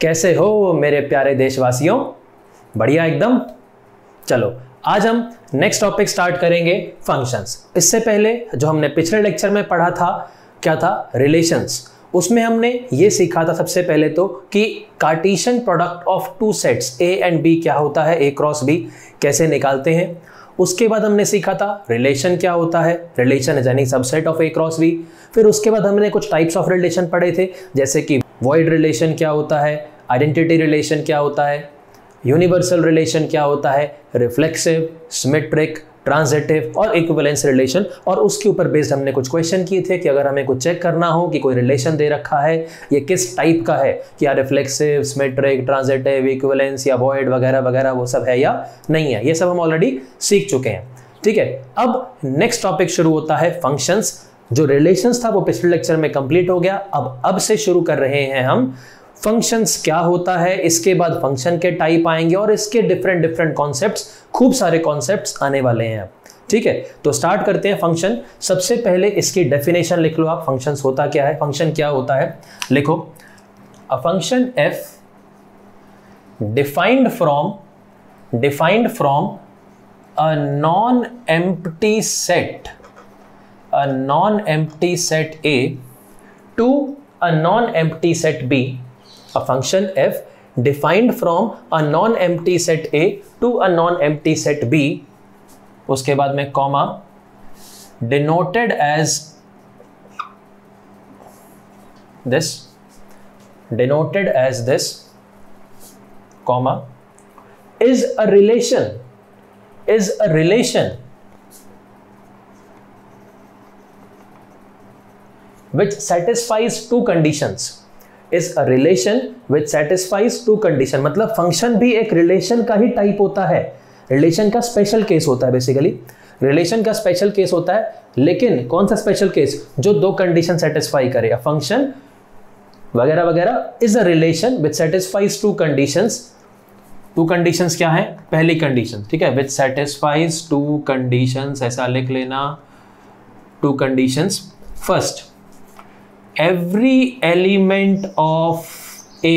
कैसे हो मेरे प्यारे देशवासियों? बढ़िया एकदम। चलो आज हम नेक्स्ट टॉपिक स्टार्ट करेंगे, फंक्शंस। इससे पहले जो हमने पिछले लेक्चर में पढ़ा था क्या था, रिलेशंस। उसमें हमने ये सीखा था सबसे पहले तो कि Cartesian product of two sets A and B क्या होता है, ए क्रॉस बी कैसे निकालते हैं। उसके बाद हमने सीखा था रिलेशन क्या होता है, relation is any subset of A cross B. फिर उसके बाद हमने कुछ टाइप्स ऑफ रिलेशन पढ़े थे, जैसे कि वॉइड रिलेशन क्या होता है, आइडेंटिटी रिलेशन क्या होता है, यूनिवर्सल रिलेशन क्या होता है, रिफ्लेक्सिव, सिमेट्रिक, ट्रांजिटिव और इक्विवेलेंस रिलेशन। और उसके ऊपर बेस्ड हमने कुछ क्वेश्चन किए थे कि अगर हमें कुछ चेक करना हो कि कोई रिलेशन दे रखा है ये किस टाइप का है, क्या रिफ्लेक्सिव, सिमेट्रिक, ट्रांजिटिव, इक्विवेलेंस या वॉइड वगैरह वगैरह वो सब है या नहीं है, ये सब हम ऑलरेडी सीख चुके हैं। ठीक है, अब नेक्स्ट टॉपिक शुरू होता है फंक्शंस। जो रिलेशंस था वो पिछले लेक्चर में कंप्लीट हो गया। अब से शुरू कर रहे हैं हम फंक्शंस क्या होता है, इसके बाद फंक्शन के टाइप आएंगे और इसके डिफरेंट कॉन्सेप्ट्स, खूब सारे कॉन्सेप्ट्स आने वाले हैं। ठीक है, तो स्टार्ट करते हैं फंक्शन। सबसे पहले इसकी डेफिनेशन लिख लो आप, फंक्शंस होता क्या है, फंक्शन क्या होता है। लिखो, a function F defined from a non empty set A to a non-empty set B, a function f defined from a non-empty set A to a non-empty set B, उसके बाद में comma, denoted as this comma is a relation which satisfies two conditions, is a relation which satisfies two condition। मतलब function भी एक relation का ही type होता है, relation का स्पेशल केस होता है। बेसिकली रिलेशन का स्पेशल केस होता है, लेकिन कौन सा स्पेशल केस, जो दो कंडीशन सेटिस्फाई करे। अ फंक्शन वगैरह वगैरह is a relation which satisfies to conditions. To conditions क्या है, पहली कंडीशन, ठीक है, विच सेटिस्फाइज टू कंडीशंस, ऐसा लिख लेना, to conditions. First, every element of A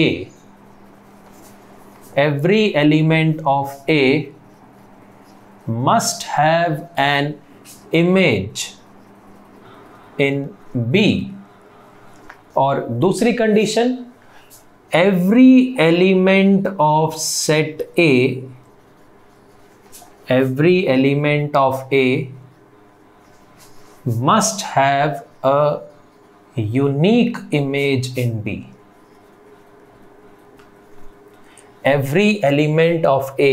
must have an image in B। और दूसरी condition, every element of A must have a unique image in B। Every element of A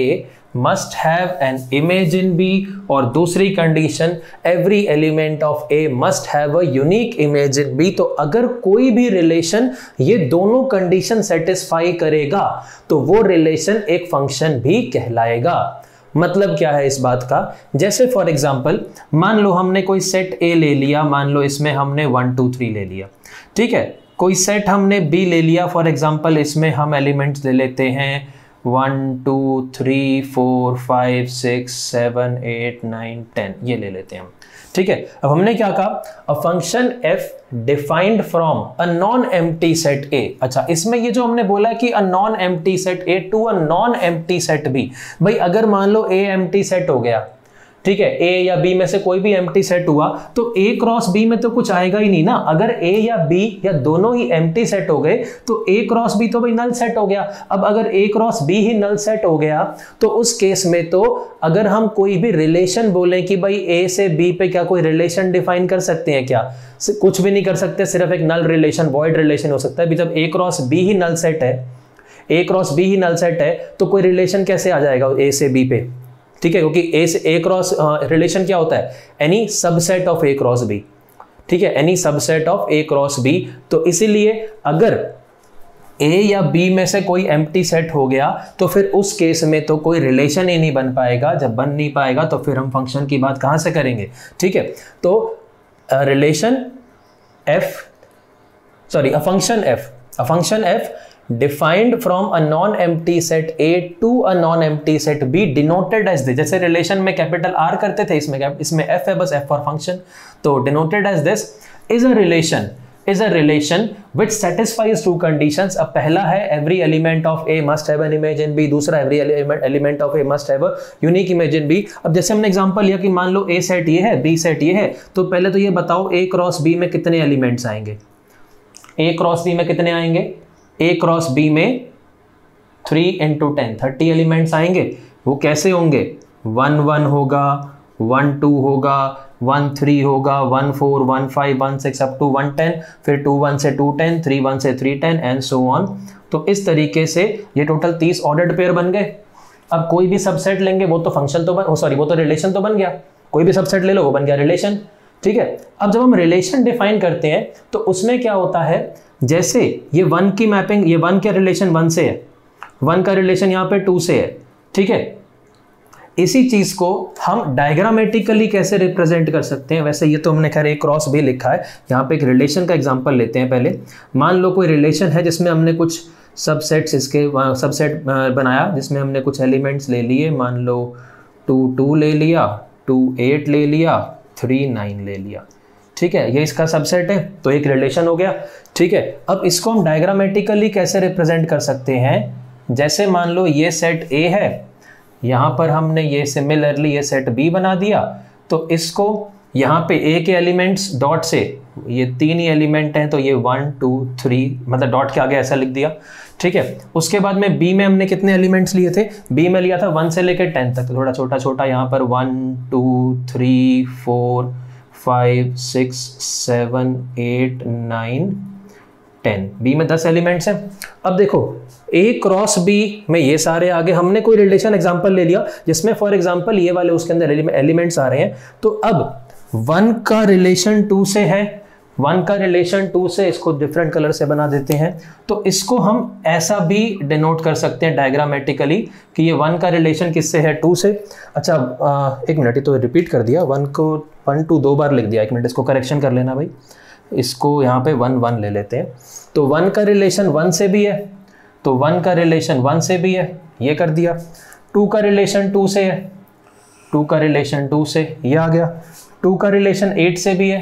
must have an image in B। और दूसरी condition, every element of A must have a unique image in B। तो अगर कोई भी relation ये दोनों condition satisfy करेगा तो वो रिलेशन एक फंक्शन भी कहलाएगा। मतलब क्या है इस बात का, जैसे फॉर एग्जांपल मान लो हमने कोई सेट A ले लिया, मान लो इसमें हमने 1 2 3 ले लिया। ठीक है, कोई सेट हमने B ले लिया, फॉर एग्जांपल इसमें हम एलिमेंट्स ले लेते हैं 1 2 3 4 5 6 7 8 9 10, ये ले लेते हैं हम। ठीक है, अब हमने क्या कहा, a function f defined from a non empty set A। अच्छा, इसमें ये जो हमने बोला कि a non empty set A to a non empty set B, भाई अगर मान लो A एम्प्टी सेट हो गया, ठीक है, A या B में से कोई भी एम्प्टी सेट हुआ तो A क्रॉस B में तो कुछ आएगा ही नहीं ना। अगर A या B या दोनों ही एम्प्टी सेट हो गए तो A क्रॉस B तो भाई नल सेट हो गया। अब अगर A क्रॉस B ही नल सेट हो गया तो उस केस में तो अगर हम कोई भी रिलेशन बोले कि भाई A से B पे क्या कोई रिलेशन डिफाइन कर सकते हैं क्या, कुछ भी नहीं कर सकते, सिर्फ एक नल रिलेशन, वॉइड रिलेशन हो सकता है। जब A क्रॉस B ही नल सेट है, A क्रॉस B ही नल सेट है तो कोई रिलेशन कैसे आ जाएगा A से B पे। ठीक है, क्योंकि A से A क्रॉस रिलेशन क्या होता है, any subset of A cross B। ठीक है, any subset of A cross B। तो इसीलिए अगर A या B में से कोई एम्प्टी सेट हो गया तो फिर उस केस में तो कोई रिलेशन ही नहीं बन पाएगा। जब बन नहीं पाएगा तो फिर हम फंक्शन की बात कहां से करेंगे। ठीक है, तो relation a function f defined from a non empty set A to a non empty set B denoted as this. जैसे रिलेशन में कैपिटल R करते थे, इसमें f है बस, f फॉर फंक्शन, तो denoted as this is a relation is a relation which satisfies two conditions. अब पहला है every element of A must have an image in B, दूसरा every element of A must have a unique image in B. अब जैसे हमने example लिया कि मान लो A सेट ये है, B सेट ये है, तो पहले तो ये बताओ A क्रॉस B में कितने एलिमेंट्स आएंगे? A क्रॉस B में कितने आएंगे? A क्रॉस B में 3 into 10 30 एलिमेंट्स आएंगे। वो कैसे होंगे? 1 1 होगा, 1 2 होगा, 1 3 होगा, 1 4 1 5 1 6 अप टू 1 10, फिर 2 1 से 2 10, 3 1 से 3 10 एंड सो ऑन। तो इस तरीके से ये टोटल 30 ऑर्डर्ड पेयर बन गए। अब कोई भी सबसेट लेंगे वो तो फंक्शन तो वो तो रिलेशन तो बन गया। कोई भी सबसेट ले लो वो बन गया रिलेशन, ठीक है। अब जब हम रिलेशन डिफाइन करते हैं तो उसमें क्या होता है, जैसे ये 1 की मैपिंग, ये 1 का रिलेशन 1 से है, 1 का रिलेशन यहाँ पे 2 से है, ठीक है। इसी चीज को हम डायग्रामेटिकली कैसे रिप्रेजेंट कर सकते हैं? वैसे ये तो हमने खैर एक क्रॉस भी लिखा है, यहाँ पे एक रिलेशन का एग्जांपल लेते हैं पहले। मान लो कोई रिलेशन है जिसमें हमने कुछ सबसेट्स, इसके सबसेट बनाया जिसमें हमने कुछ एलिमेंट्स ले लिए, मान लो 2 2 ले लिया, 2 8 ले लिया, 3 9 ले लिया, ठीक है। ये इसका सबसेट है, तो एक रिलेशन हो गया, ठीक है। अब इसको हम डायग्रामेटिकली कैसे रिप्रेजेंट कर सकते हैं? जैसे मान लो ये सेट A है, यहाँ पर हमने ये सिमिलरली ये सेट B बना दिया, तो इसको यहाँ पे A के एलिमेंट्स डॉट से, ये 3 ही एलिमेंट हैं तो ये 1 2 3 मतलब डॉट के आगे ऐसा लिख दिया, ठीक है। उसके बाद में B में हमने कितने एलिमेंट्स लिए थे? B में लिया था 1 से लेकर 10 तक, तो थोड़ा छोटा छोटा यहाँ पर 1 2 3 4 5 6 7 8 9 10, B में 10 एलिमेंट्स हैं। अब देखो A क्रॉस B में ये सारे आगे, हमने कोई रिलेशन एग्जांपल ले लिया जिसमें फॉर एग्जांपल ये वाले उसके अंदर एलिमेंट्स आ रहे हैं, तो अब 1 का रिलेशन 2 से है, 1 का रिलेशन 2 से, इसको डिफरेंट कलर से बना देते हैं। तो इसको हम ऐसा भी डिनोट कर सकते हैं डायग्रामेटिकली कि ये 1 का रिलेशन किससे है? 2 से। अच्छा एक मिनट, तो रिपीट कर दिया, 1 को 1 2 2 बार लिख दिया, एक मिनट इसको करेक्शन कर लेना भाई। इसको यहाँ पे 1 1 ले लेते हैं, तो 1 का रिलेशन 1 से भी है, तो 1 का रिलेशन 1 से भी है, ये कर दिया। 2 का रिलेशन 2 से है, 2 का रिलेशन 2 से, ये आ गया। 2 का रिलेशन 8 से भी है,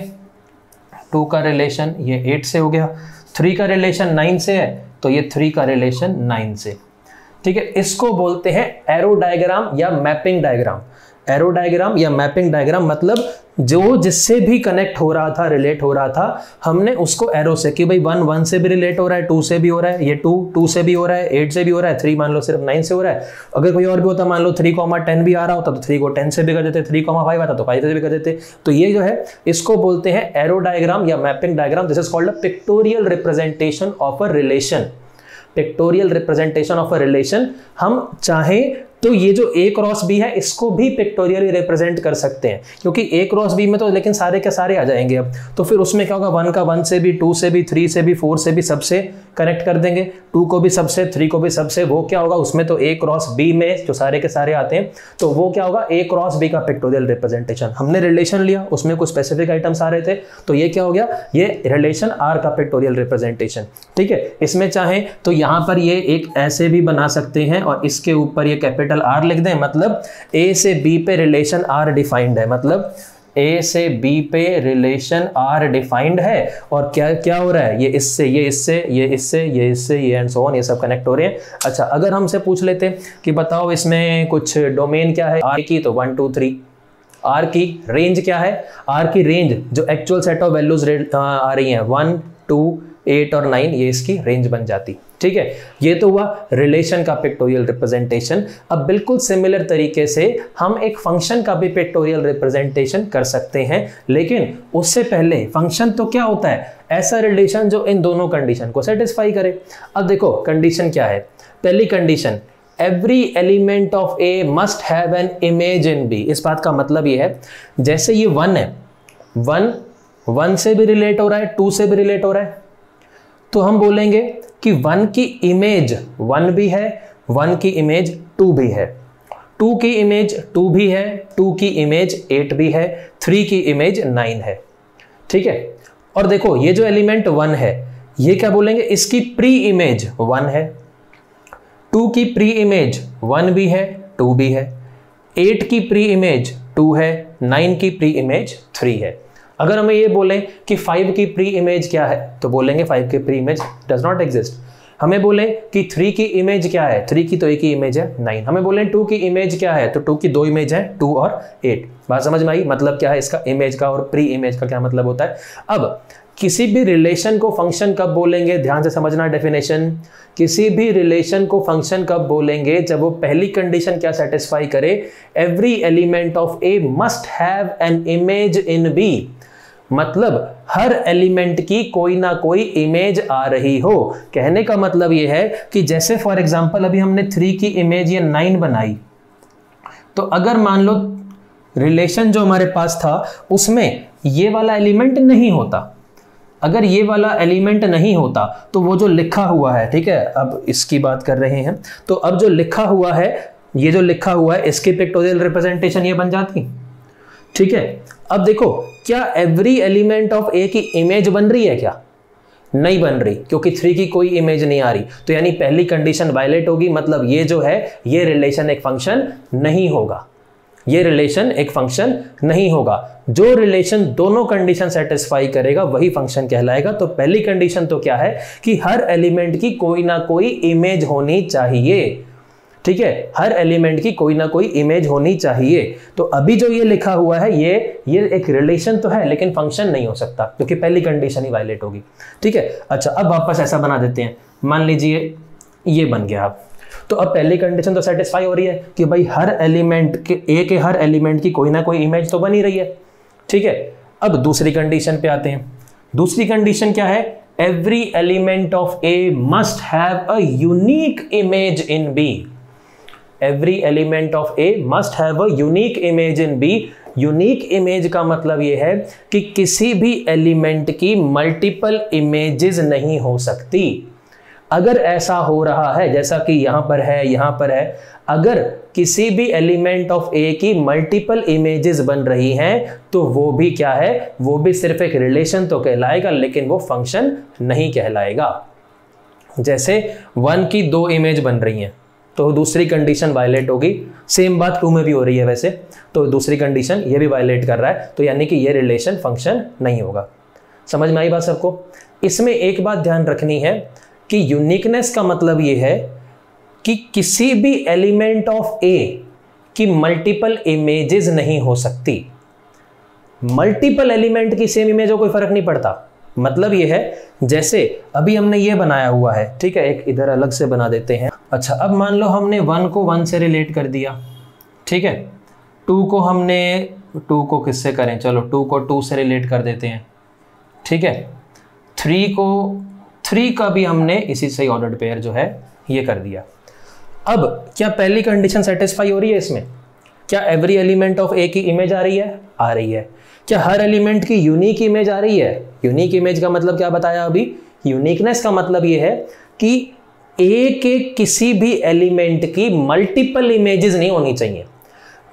2 का रिलेशन ये 8 से हो गया। 3 का रिलेशन 9 से है, तो ये 3 का रिलेशन 9 से, ठीक है। इसको बोलते हैं एरो डायग्राम या मैपिंग डायग्राम। एरो डायग्राम या मैपिंग डायग्राम मतलब जो जिससे भी कनेक्ट हो रहा था, रिलेट हो रहा था, हमने उसको एरो से, कि भाई 1 1 से भी रिलेट हो रहा है, 2 से भी हो रहा है, ये 2 2 से भी हो रहा है, 8 से भी हो रहा है, 3 मान लो सिर्फ 9 से हो रहा है। अगर कोई और भी होता, मान लो 3, 10 भी आ रहा होता तो 3 को 10 से भी कर देते, 3, 5 आता तो 5 से भी कर देते। तो ये जो है इसको बोलते हैं एरो डायग्राम या mapping diagram. This is called a pictorial representation of a relation. Pictorial representation of a relation. हम चाहें तो ये जो A क्रॉस B है इसको भी पिक्टोरियली रिप्रेजेंट कर सकते हैं, क्योंकि A क्रॉस B में तो लेकिन सारे के सारे आ जाएंगे। अब तो फिर उसमें क्या होगा, 1 का 1 से भी, 2 से भी, 3 से भी, 4 से भी, सबसे कनेक्ट कर देंगे, 2 को भी सबसे, 3 को भी सबसे। वो क्या होगा, उसमें तो A क्रॉस B में जो सारे के सारे आते हैं, तो वो क्या होगा, A क्रॉस B का पिक्टोरियल रिप्रेजेंटेशन। हमने रिलेशन लिया, उसमें कुछ स्पेसिफिक आइटम्स आ रहे थे, तो ये क्या हो गया, ये रिलेशन R का पिक्टोरियल रिप्रेजेंटेशन, ठीक है। इसमें चाहे तो यहाँ पर ये एक ऐसे भी बना सकते हैं और इसके ऊपर ये कैपिटल R लिख दें, मतलब A से B पे रिलेशन R डिफाइंड है, मतलब A से B पे रिलेशन R डिफाइंड है। और क्या क्या हो रहा है, ये इससे, ये इससे, ये इससे, ये इससे, ये एंड सो ऑन, ये सब कनेक्ट हो रहे हैं। अच्छा अगर हमसे पूछ लेते कि बताओ इसमें कुछ डोमेन क्या है R की, तो 1 2 3। R की रेंज क्या है, R की रेंज जो एक्चुअल सेट ऑफ वैल्यूज आ रही हैं 1 2 8 और 9, ये इसकी रेंज बन जाती, ठीक है। ये तो हुआ रिलेशन का पिक्टोरियल रिप्रेजेंटेशन। अब बिल्कुल सिमिलर तरीके से हम एक फंक्शन का भी पिक्टोरियल रिप्रेजेंटेशन कर सकते हैं, लेकिन उससे पहले फंक्शन तो क्या होता है, ऐसा रिलेशन जो इन दोनों कंडीशन को सेटिस्फाई करे। अब देखो कंडीशन क्या है, पहली condition, every element of A must have an image in B। इस बात का मतलब ये है, जैसे ये 1 है, 1 से भी रिलेट हो रहा है, 2 से भी रिलेट हो रहा है, तो हम बोलेंगे कि 1 की इमेज 1 भी है, 1 की इमेज 2 भी है, 2 की इमेज 2 भी है, 2 की इमेज 8 भी है, 3 की इमेज 9 है, ठीक है। और देखो ये जो एलिमेंट 1 है, ये क्या बोलेंगे, इसकी प्री इमेज 1 है, 2 की प्री इमेज 1 भी है, 2 भी है, 8 की प्री इमेज 2 है, 9 की प्री इमेज 3 है। अगर हमें ये बोलें कि 5 की प्री इमेज क्या है तो बोलेंगे 5 की pre image does not exist. हमें बोले कि 3 की इमेज क्या है, 3 की तो एक ही इमेज है 9। हमें बोले 2 की इमेज क्या है तो 2 की 2 इमेज है 2 और 8। बात समझ में आई? मतलब क्या है इसका, इमेज का और प्री इमेज का क्या मतलब होता है। अब किसी भी रिलेशन को फंक्शन कब बोलेंगे, ध्यान से समझना डेफिनेशन। किसी भी रिलेशन को फंक्शन कब बोलेंगे, जब वो पहली कंडीशन क्या सेटिस्फाई करे, every element of A must have an image in B. मतलब हर एलिमेंट की कोई ना कोई इमेज आ रही हो। कहने का मतलब यह है कि जैसे फॉर एग्जांपल अभी हमने 3 की इमेज या 9 बनाई, तो अगर मान लो रिलेशन जो हमारे पास था उसमें ये वाला एलिमेंट नहीं होता, अगर ये वाला एलिमेंट नहीं होता तो वो जो लिखा हुआ है, ठीक है, अब इसकी बात कर रहे हैं, तो अब जो लिखा हुआ है, ये जो लिखा हुआ है इसकी पिक्टोरियल रिप्रेजेंटेशन ये बन जाती, ठीक है। अब देखो क्या एवरी एलिमेंट ऑफ ए की इमेज बन रही है क्या? नहीं बन रही, क्योंकि 3 की कोई इमेज नहीं आ रही। तो यानी पहली कंडीशन वायलेट होगी, मतलब ये जो है ये रिलेशन एक फंक्शन नहीं होगा, ये रिलेशन एक फंक्शन नहीं होगा। जो रिलेशन दोनों कंडीशन सेटिस्फाई करेगा वही फंक्शन कहलाएगा। तो पहली कंडीशन तो क्या है कि हर एलिमेंट की कोई ना कोई इमेज होनी चाहिए, ठीक है, हर एलिमेंट की कोई ना कोई इमेज होनी चाहिए। तो अभी जो ये लिखा हुआ है ये एक रिलेशन तो है लेकिन फंक्शन नहीं हो सकता, क्योंकि पहली कंडीशन ही वायलेट होगी, ठीक है। अच्छा, अब वापस ऐसा बना देते हैं, मान लीजिए ये बन गया। अब तो अब पहली कंडीशन तो सेटिस्फाई हो रही है कि भाई हर एलिमेंट के ए के हर एलिमेंट की कोई ना कोई इमेज तो बनी रही है, ठीक है। अब दूसरी कंडीशन पे आते हैं। दूसरी कंडीशन क्या है? Every element of A must have a unique image in B. Every element of A must have a unique image in B. Unique image का मतलब यह है कि किसी भी एलिमेंट की मल्टीपल इमेजेस नहीं हो सकती। अगर ऐसा हो रहा है जैसा कि यहां पर है, यहां पर है, अगर किसी भी एलिमेंट ऑफ ए की मल्टीपल इमेजेस बन रही हैं तो वो भी क्या है, वो भी सिर्फ एक रिलेशन तो कहलाएगा लेकिन वो फंक्शन नहीं कहलाएगा। जैसे 1 की 2 इमेज बन रही हैं तो दूसरी कंडीशन वायलेट होगी। सेम बात 2 में भी हो रही है वैसे, तो दूसरी कंडीशन ये भी वायलेट कर रहा है, तो यानी कि ये रिलेशन फंक्शन नहीं होगा। समझ में आई बात सबको? इसमें एक बात ध्यान रखनी है कि यूनिकनेस का मतलब ये है कि किसी भी एलिमेंट ऑफ ए की मल्टीपल इमेजेस नहीं हो सकती। मल्टीपल एलिमेंट की सेम इमेज हो कोई फर्क नहीं पड़ता। मतलब ये है जैसे अभी हमने ये बनाया हुआ है, ठीक है, एक इधर अलग से बना देते हैं। अच्छा, अब मान लो हमने 1 को 1 से रिलेट कर दिया, ठीक है। 2 को किससे करें, चलो 2 को 2 से रिलेट कर देते हैं, ठीक है। 3 का भी हमने इसी से ऑर्डर्ड पेयर जो है ये कर दिया। अब क्या पहली कंडीशन सेटिस्फाई हो रही है इसमें? क्या एवरी एलिमेंट ऑफ ए की इमेज आ रही है? आ रही है। क्या हर एलिमेंट की यूनिक इमेज आ रही है? यूनिक इमेज का मतलब क्या बताया अभी? यूनिकनेस का मतलब ये है कि ए के किसी भी एलिमेंट की मल्टीपल इमेजेस नहीं होनी चाहिए।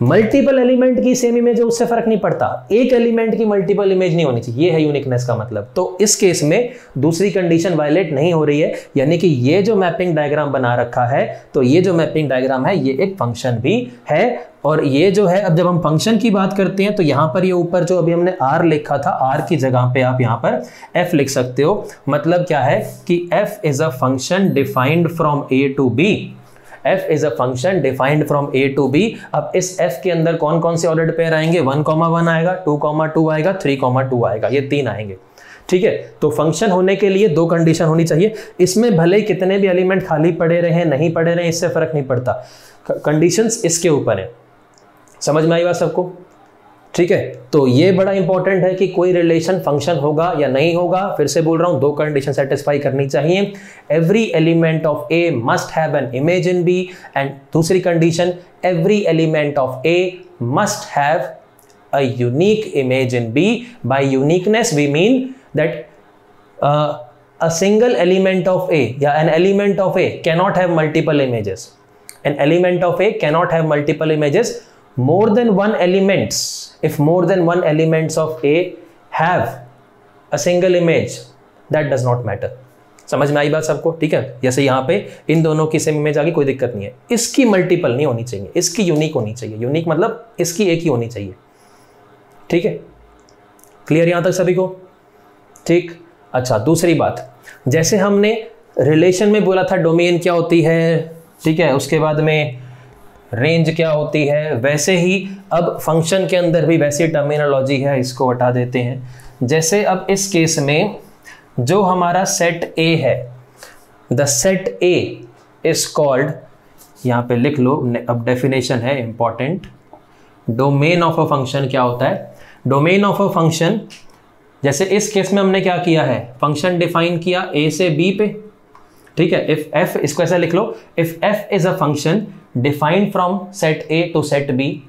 मल्टीपल एलिमेंट की सेम इमेज है उससे फर्क नहीं पड़ता, एक एलिमेंट की मल्टीपल इमेज नहीं होनी चाहिए, ये है यूनिकनेस का मतलब। तो इस केस में दूसरी कंडीशन वायलेट नहीं हो रही है, यानी कि ये जो मैपिंग डायग्राम बना रखा है, तो ये जो मैपिंग डायग्राम है ये एक फंक्शन भी है। और ये जो है, अब जब हम फंक्शन की बात करते हैं तो यहां पर ये ऊपर जो अभी हमने r लिखा था, r की जगह पे आप यहां पर f लिख सकते हो। मतलब क्या है कि f is a function defined from a to b। f is a function defined from a to b। अब इस f के अंदर कौन कौन से ऑर्डर्ड पेयर आएंगे? 1,1 आएगा, 2,2 आएगा, 3,2 आएगा, ये 3 आएंगे, ठीक है। तो फंक्शन होने के लिए 2 कंडीशन होनी चाहिए। इसमें भले ही कितने भी एलिमेंट खाली पड़े रहे नहीं पड़े रहे, इससे फर्क नहीं पड़ता, कंडीशंस इसके ऊपर है। समझ में आई बात सबको? ठीक है, तो ये बड़ा इंपॉर्टेंट है कि कोई रिलेशन फंक्शन होगा या नहीं होगा। फिर से बोल रहा हूं, 2 कंडीशन सेटिस्फाई करनी चाहिए। Every element of A must have an image in B, and दूसरी condition every element of A must have a unique image in B. By uniqueness we mean that a single element of A या an element of A cannot have multiple images. An element of A cannot have multiple images. More than one elements, if more than one elements of A have a single image, that does not matter. समझ में आई बात सबको? ठीक है, जैसे यहाँ पे इन दोनों की सेम इमेज आ गई, कोई दिक्कत नहीं है। इसकी मल्टीपल नहीं होनी चाहिए, इसकी यूनिक होनी चाहिए। यूनिक मतलब इसकी एक ही होनी चाहिए, ठीक है, क्लियर यहां तक सभी को? ठीक। अच्छा, दूसरी बात, जैसे हमने रिलेशन में बोला था डोमेन क्या होती है, ठीक है, उसके बाद में रेंज क्या होती है, वैसे ही अब फंक्शन के अंदर भी वैसी टर्मिनोलॉजी है, इसको हटा देते हैं। जैसे अब इस केस में जो हमारा सेट ए है, the set A is called, यहां पे लिख लो, अब डेफिनेशन है important, domain of a function क्या होता है? डोमेन ऑफ अ फंक्शन, जैसे इस केस में हमने क्या किया है, फंक्शन डिफाइन किया ए से बी पे, ठीक है। इफ एफ, इसको ऐसा लिख लो, if F is a function defined from set A to set B.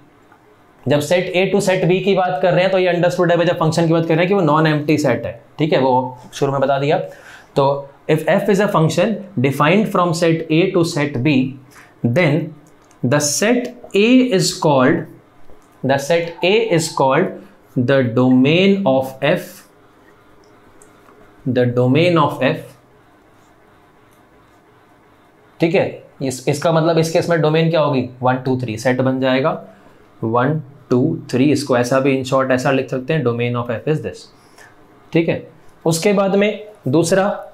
जब set A to set B की बात कर रहे हैं तो ये अंडरस्टूड है, जब फंक्शन की बात कर रहे हैं कि वो नॉन एम्प्टी सेट है, ठीक है, वो शुरू में बता दिया। तो if F is a function defined from set A to set B, then the set A is called, the set A is called the domain of F, the domain of F, ठीक है। इसका मतलब इस case में domain क्या होगी, 1 2 3 set बन जाएगा, 1 2 3, इसको ऐसा भी इन शॉर्ट ऐसा लिख सकते हैं, domain of F is this, ठीक है। उसके बाद में दूसरा,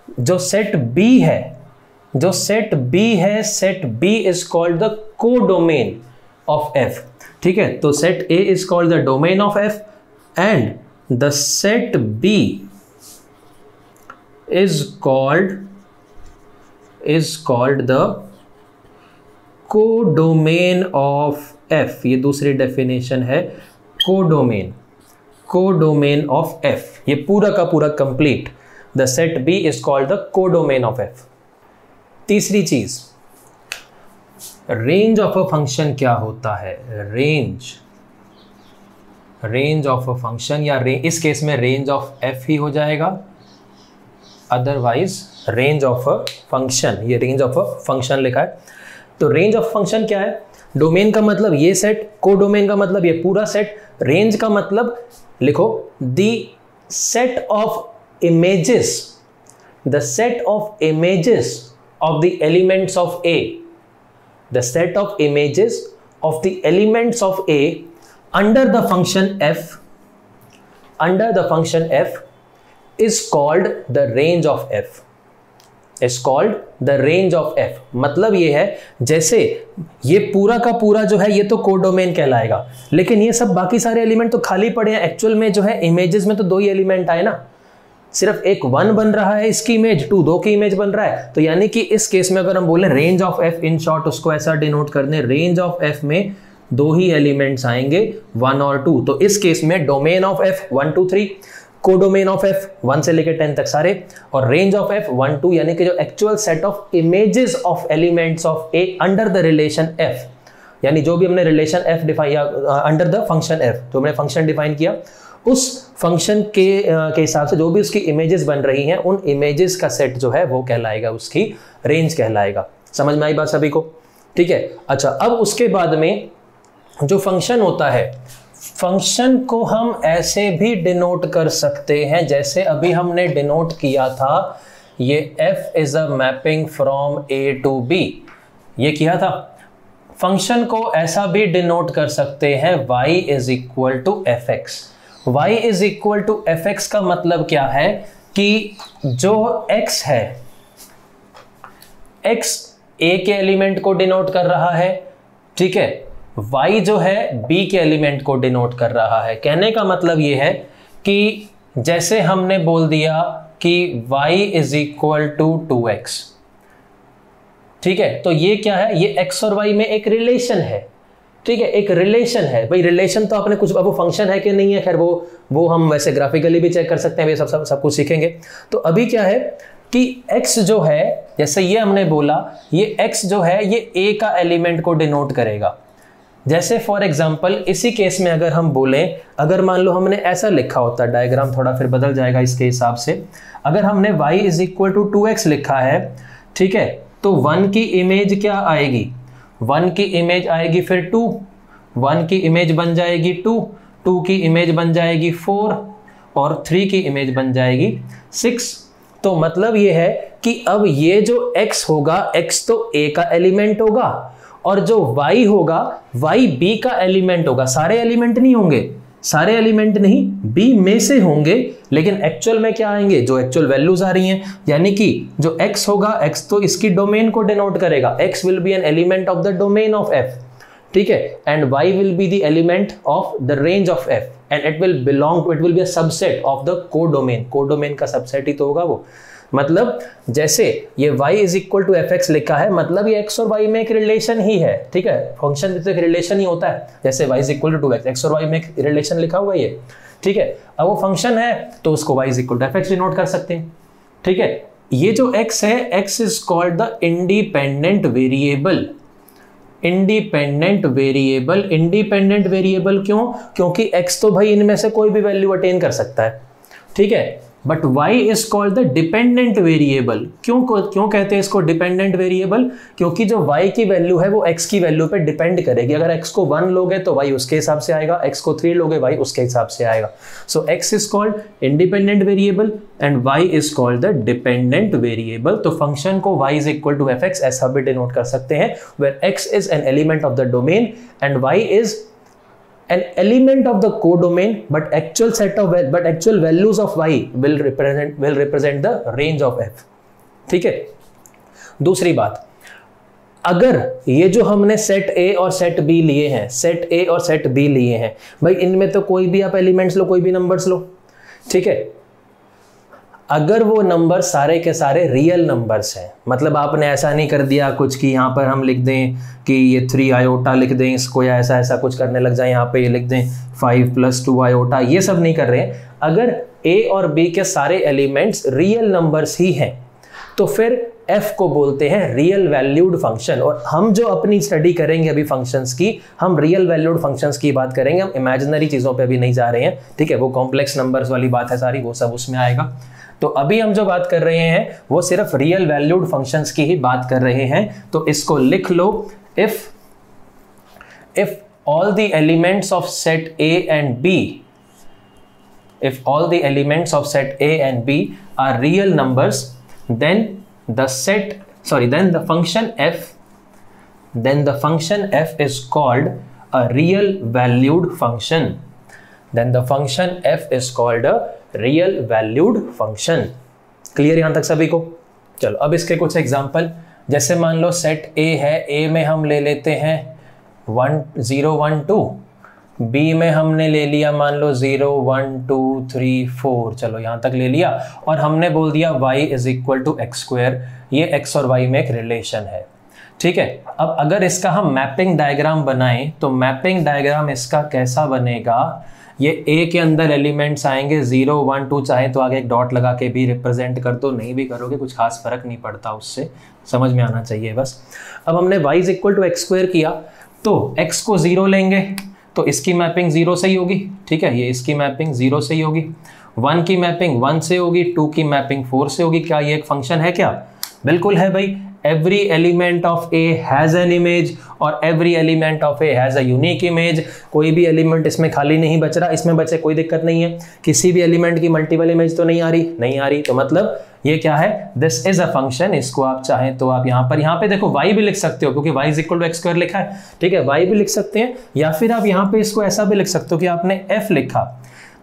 जो सेट बी है, जो सेट बी है, set B is called the codomain of F, ठीक है। तो set A is called the domain of F and the set B is called the codomain of F. ये दूसरी डेफिनेशन है, codomain, codomain of F. ये पूरा का पूरा complete, the set B is called the codomain of F. तीसरी चीज, range of a function क्या होता है? रेंज ऑफ अ फंक्शन, या इस केस में रेंज ऑफ एफ ही हो जाएगा, otherwise range of a function. ये रेंज ऑफ अ फंक्शन लिखा है। तो रेंज ऑफ फंक्शन क्या है? डोमेन का मतलब ये सेट, कोडोमेन का मतलब ये पूरा सेट, रेंज का मतलब लिखो the set of images, the set of images of the elements of A, the set of images of the elements of A under the function F, under the function F is called the range of f, is called the range of f। मतलब ये है, जैसे ये पूरा का पूरा जो है ये तो कोडोमेन कहलाएगा, लेकिन ये सब बाकी सारे एलिमेंट तो खाली पड़े हैं। एक्चुअल में जो है इमेजेस में तो 2 ही एलिमेंट आए ना, सिर्फ एक 1 बन रहा है इसकी इमेज, 2 की इमेज बन रहा है। तो यानी कि इस केस में अगर हम बोले range of F, in short उसको ऐसा डिनोट कर दें, रेंज ऑफ एफ में 2 ही एलिमेंट्स आएंगे, 1 और 2। तो इस केस में domain of F 1 2 3, codomain of F 1 से लेकर 10 तक सारे, और रेंज ऑफ एफ 1 2, यानी कि जो actual set of images of elements of A under the relation F, यानी जो भी हमने रिलेशन एफ डिफाइन या अंडर द फंक्शन एफ, जो हमने फंक्शन डिफाइन किया, उस फंक्शन के हिसाब से जो भी उसकी इमेजेस बन रही हैं, उन इमेजेस का सेट जो है वो कहलाएगा, उसकी रेंज कहलाएगा। समझ में आई बात सभी को? ठीक है। अच्छा, अब उसके बाद में जो फंक्शन होता है, फंक्शन को हम ऐसे भी डिनोट कर सकते हैं जैसे अभी हमने डिनोट किया था, ये f is a mapping from a to b, ये किया था। फंक्शन को ऐसा भी डिनोट कर सकते हैं y is equal to F X. y is equal to F X का मतलब क्या है कि जो x है, x a के एलिमेंट को डिनोट कर रहा है, ठीक है, y जो है b के एलिमेंट को डिनोट कर रहा है। कहने का मतलब ये है कि जैसे हमने बोल दिया कि y is equal to 2x, ठीक है, तो ये क्या है, ये x और y में एक रिलेशन है, ठीक है, एक रिलेशन है। भाई रिलेशन तो आपने कुछ, अब वो फंक्शन है कि नहीं है, खैर वो हम वैसे ग्राफिकली भी चेक कर सकते हैं, सब कुछ सीखेंगे। तो अभी क्या है कि x जो है, जैसे ये हमने बोला, ये x जो है ये a का एलिमेंट को डिनोट करेगा। जैसे फॉर एग्जाम्पल इसी केस में अगर हम बोलें, अगर मान लो हमने ऐसा लिखा होता, डायग्राम थोड़ा फिर बदल जाएगा इसके हिसाब से, अगर हमने y is equal to 2x लिखा है, ठीक है, तो 1 की इमेज क्या आएगी, 1 की इमेज आएगी फिर 2, 1 की इमेज बन जाएगी 2, 2 की इमेज बन जाएगी 4 और 3 की इमेज बन जाएगी 6। तो मतलब ये है कि अब ये जो x होगा, x तो a का एलिमेंट होगा, और जो y होगा y b का एलिमेंट होगा। सारे एलिमेंट नहीं होंगे, सारे एलिमेंट नहीं, बी में से होंगे, लेकिन एक्चुअल में क्या आएंगे, जो एक्चुअल वैल्यूज आ रही हैं, यानी कि जो x होगा, x तो इसकी डोमेन को डिनोट करेगा, x will be an element of the domain of f, ठीक है, and y will be the element of the range of f, and it will be a subset of the codomain, codomain का सबसेट ही तो होगा वो। मतलब जैसे ये y is equal to F X लिखा है, मतलब ये x और y में एक रिलेशन ही है, ठीक है, फंक्शन में तो एक रिलेशन ही होता है, जैसे y is equal to 2x, x और y में एक रिलेशन लिखा हुआ है ये, ठीक है। अब वो फंक्शन है तो उसको y is equal to F X denote कर सकते हैं, ठीक है। ये जो x है, x is called the independent variable, independent variable, independent variable क्यों, क्योंकि x तो भाई इनमें से कोई भी वैल्यू अटेन कर सकता है, ठीक है, but y is called the dependent variable. क्यों कहते हैं इसको डिपेंडेंट वेरिएबल, क्योंकि जो y की वैल्यू है वो x की वैल्यू पे डिपेंड करेगी, अगर x को 1 लोगे तो y उसके हिसाब से आएगा, x को 3 लोगे y उसके हिसाब से आएगा। So x is called independent variable and y is called the dependent variable. तो फंक्शन को y is equal to F x ऐसा भी डिनोट कर सकते हैं, where x is an element of the domain and y is an element of the codomain, but actual values of y will represent the range of f, ठीक है। दूसरी बात, अगर ये जो हमने सेट A और सेट B लिए हैं, सेट A और सेट B लिए हैं, भाई इनमें तो कोई भी आप एलिमेंट्स लो, कोई भी नंबर्स लो, ठीक है, अगर वो नंबर सारे के सारे रियल नंबर्स हैं, मतलब आपने ऐसा नहीं कर दिया कुछ कि यहाँ पर हम लिख दें कि ये 3 आयोटा लिख दें इसको, या ऐसा ऐसा कुछ करने लग जाए, यहाँ पे ये लिख दें 5 + 2 आयोटा, ये सब नहीं कर रहे हैं। अगर A और B के सारे एलिमेंट्स रियल नंबर्स ही हैं तो फिर f को बोलते हैं रियल वैल्यूड फंक्शन। और हम जो अपनी स्टडी करेंगे अभी फंक्शंस की, हम रियल वैल्यूड फंक्शंस की बात करेंगे, हम इमेजिनरी चीज़ों पे अभी नहीं जा रहे हैं, ठीक है, वो कॉम्प्लेक्स नंबर्स वाली बात है सारी, वो सब उसमें आएगा। तो अभी हम जो बात कर रहे हैं वो सिर्फ रियल वैल्यूड फंक्शंस की ही बात कर रहे हैं। तो इसको लिख लो, if all the elements of set A and B, if all the elements of set A and B are real numbers, then the function f is called a real valued function. Then the function f is called a real valued function. Clear यहां तक सभी को? चलो अब इसके कुछ example, जैसे मान लो सेट A है, A में हम ले लेते हैं 1 0 1 2, B में हमने ले लिया मान लो 0 1 2 3 4, चलो यहां तक ले लिया, और हमने बोल दिया y is equal to x², ये x और y में एक रिलेशन है, ठीक है। अब अगर इसका हम मैपिंग डायग्राम बनाएं तो मैपिंग डायग्राम इसका कैसा बनेगा, ये A के अंदर एलिमेंट्स आएंगे 0 1 2, चाहे तो आगे एक डॉट लगा के भी रिप्रेजेंट कर दो, नहीं भी करोगे कुछ खास फर्क नहीं पड़ता, उससे समझ में आना चाहिए बस। अब हमने y is equal to x² किया तो x को 0 लेंगे तो इसकी मैपिंग 0 से ही होगी, ठीक है, ये इसकी मैपिंग 0 से ही होगी, 1 की मैपिंग 1 से होगी, 2 की मैपिंग 4 से होगी। क्या ये एक फंक्शन है क्या? बिल्कुल है भाई। Every element of A has an image और every element of A has a unique image। कोई भी एलिमेंट इसमें खाली नहीं बच रहा, इसमें बचे कोई दिक्कत नहीं है, किसी भी एलिमेंट की मल्टीपल इमेज तो नहीं आ रही, तो मतलब ये क्या है, दिस इज अ फंक्शन। इसको आप चाहें तो आप यहाँ पे देखो y भी लिख सकते हो, क्योंकि y is equal to x² लिखा है, ठीक है, y भी लिख सकते हैं, या फिर आप यहाँ पे इसको ऐसा भी लिख सकते हो कि आपने f लिखा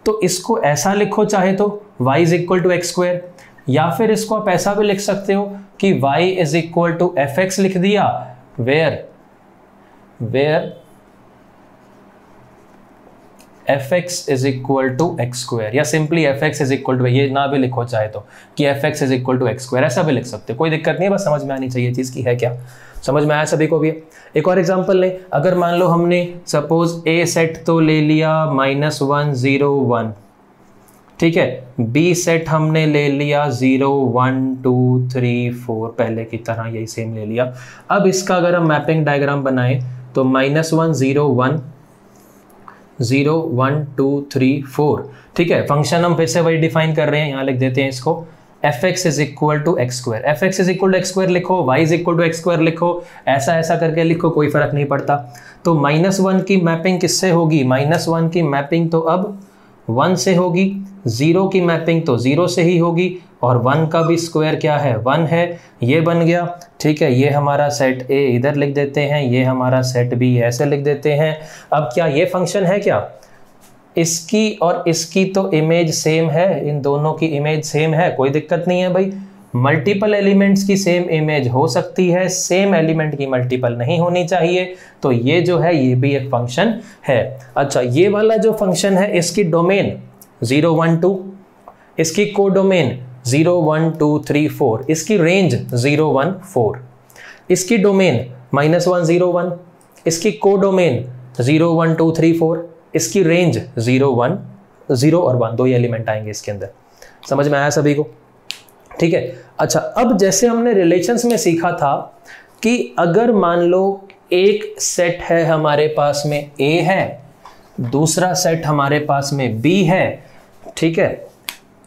तो इसको ऐसा लिखो चाहे तो y is equal to x², या फिर इसको आप ऐसा भी लिख सकते हो कि y is equal to F x लिख दिया, where f x is equal to x², या simply f x is equal to, ये ना भी लिखो चाहे तो कि f x is equal to x², ऐसा भी लिख सकते हो, कोई दिक्कत नहीं है, बस समझ में आनी चाहिए चीज़ की है क्या। समझ में आया सभी को भी? एक और एग्जांपल लें, अगर मान लो हमने सपोज A सेट तो ले लिया -1 0 1, ठीक है, B सेट हमने ले लिया 0 1 2 3 4, पहले की तरह यही सेम ले लिया। अब इसका अगर हम मैपिंग डायग्राम बनाएं तो -1 0 1 0 1 2 3 4, ठीक है, फंक्शन हम फिर से वही डिफाइन कर रहे हैं, यहाँ लिख देते हैं इसको, f x is equal to x², f x is equal to x² लिखो, y is equal to x² लिखो, ऐसा ऐसा करके लिखो, कोई फर्क नहीं पड़ता। तो -1 की मैपिंग किससे होगी? -1 की मैपिंग तो अब 1 से होगी, 0 की मैपिंग तो 0 से ही होगी, और 1 का भी स्क्वायर क्या है? 1 है, ये बन गया, ठीक है, ये हमारा सेट A इधर लिख देते हैं, ये हमारा सेट B ऐसे लिख देते हैं। अब क्या ये फंक्शन है क्या? इसकी और इसकी तो इमेज सेम है, इन दोनों की इमेज सेम है, कोई दिक्कत नहीं है भाई। मल्टीपल एलिमेंट्स की सेम इमेज हो सकती है, सेम एलिमेंट की मल्टीपल नहीं होनी चाहिए। तो ये जो है ये भी एक फंक्शन है। अच्छा, ये वाला जो फंक्शन है इसकी डोमेन 0 1 2, इसकी कोडोमेन 0 1 2 3 4, इसकी रेंज 0 1 4, इसकी डोमेन -1 0 1, इसकी कोडोमेन 0 1 2 3 4, इसकी रेंज 0 1 0 और 1, दो ही एलिमेंट आएंगे इसके अंदर। समझ में आया सभी को? ठीक है। अच्छा, अब जैसे हमने रिलेशंस में सीखा था कि अगर मान लो एक सेट है हमारे पास में A है, दूसरा सेट हमारे पास में B है, ठीक है,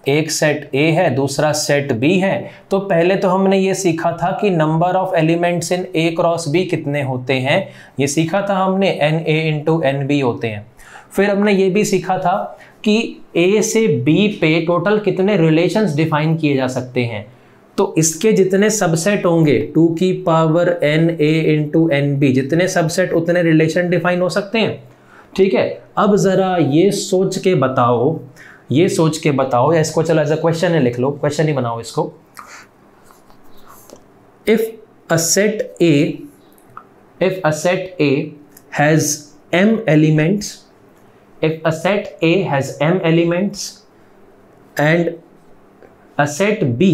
एक सेट A है, दूसरा सेट B है, तो पहले तो हमने ये सीखा था कि number of elements in A cross B कितने होते हैं, ये सीखा था हमने, NA इंटू NB होते हैं। फिर हमने ये भी सीखा था कि A से B पे टोटल कितने रिलेशंस डिफाइन किए जा सकते हैं, तो इसके जितने सबसेट होंगे 2 की पावर NA इंटू NB, जितने सबसेट उतने रिलेशन डिफाइन हो सकते हैं। ठीक है, अब जरा ये सोच के बताओ, ये सोच के बताओ, या इसको चलो एज अ क्वेश्चन है लिख लो, क्वेश्चन ही बनाओ इसको। If a set A has m elements, if a set A has m elements and a set B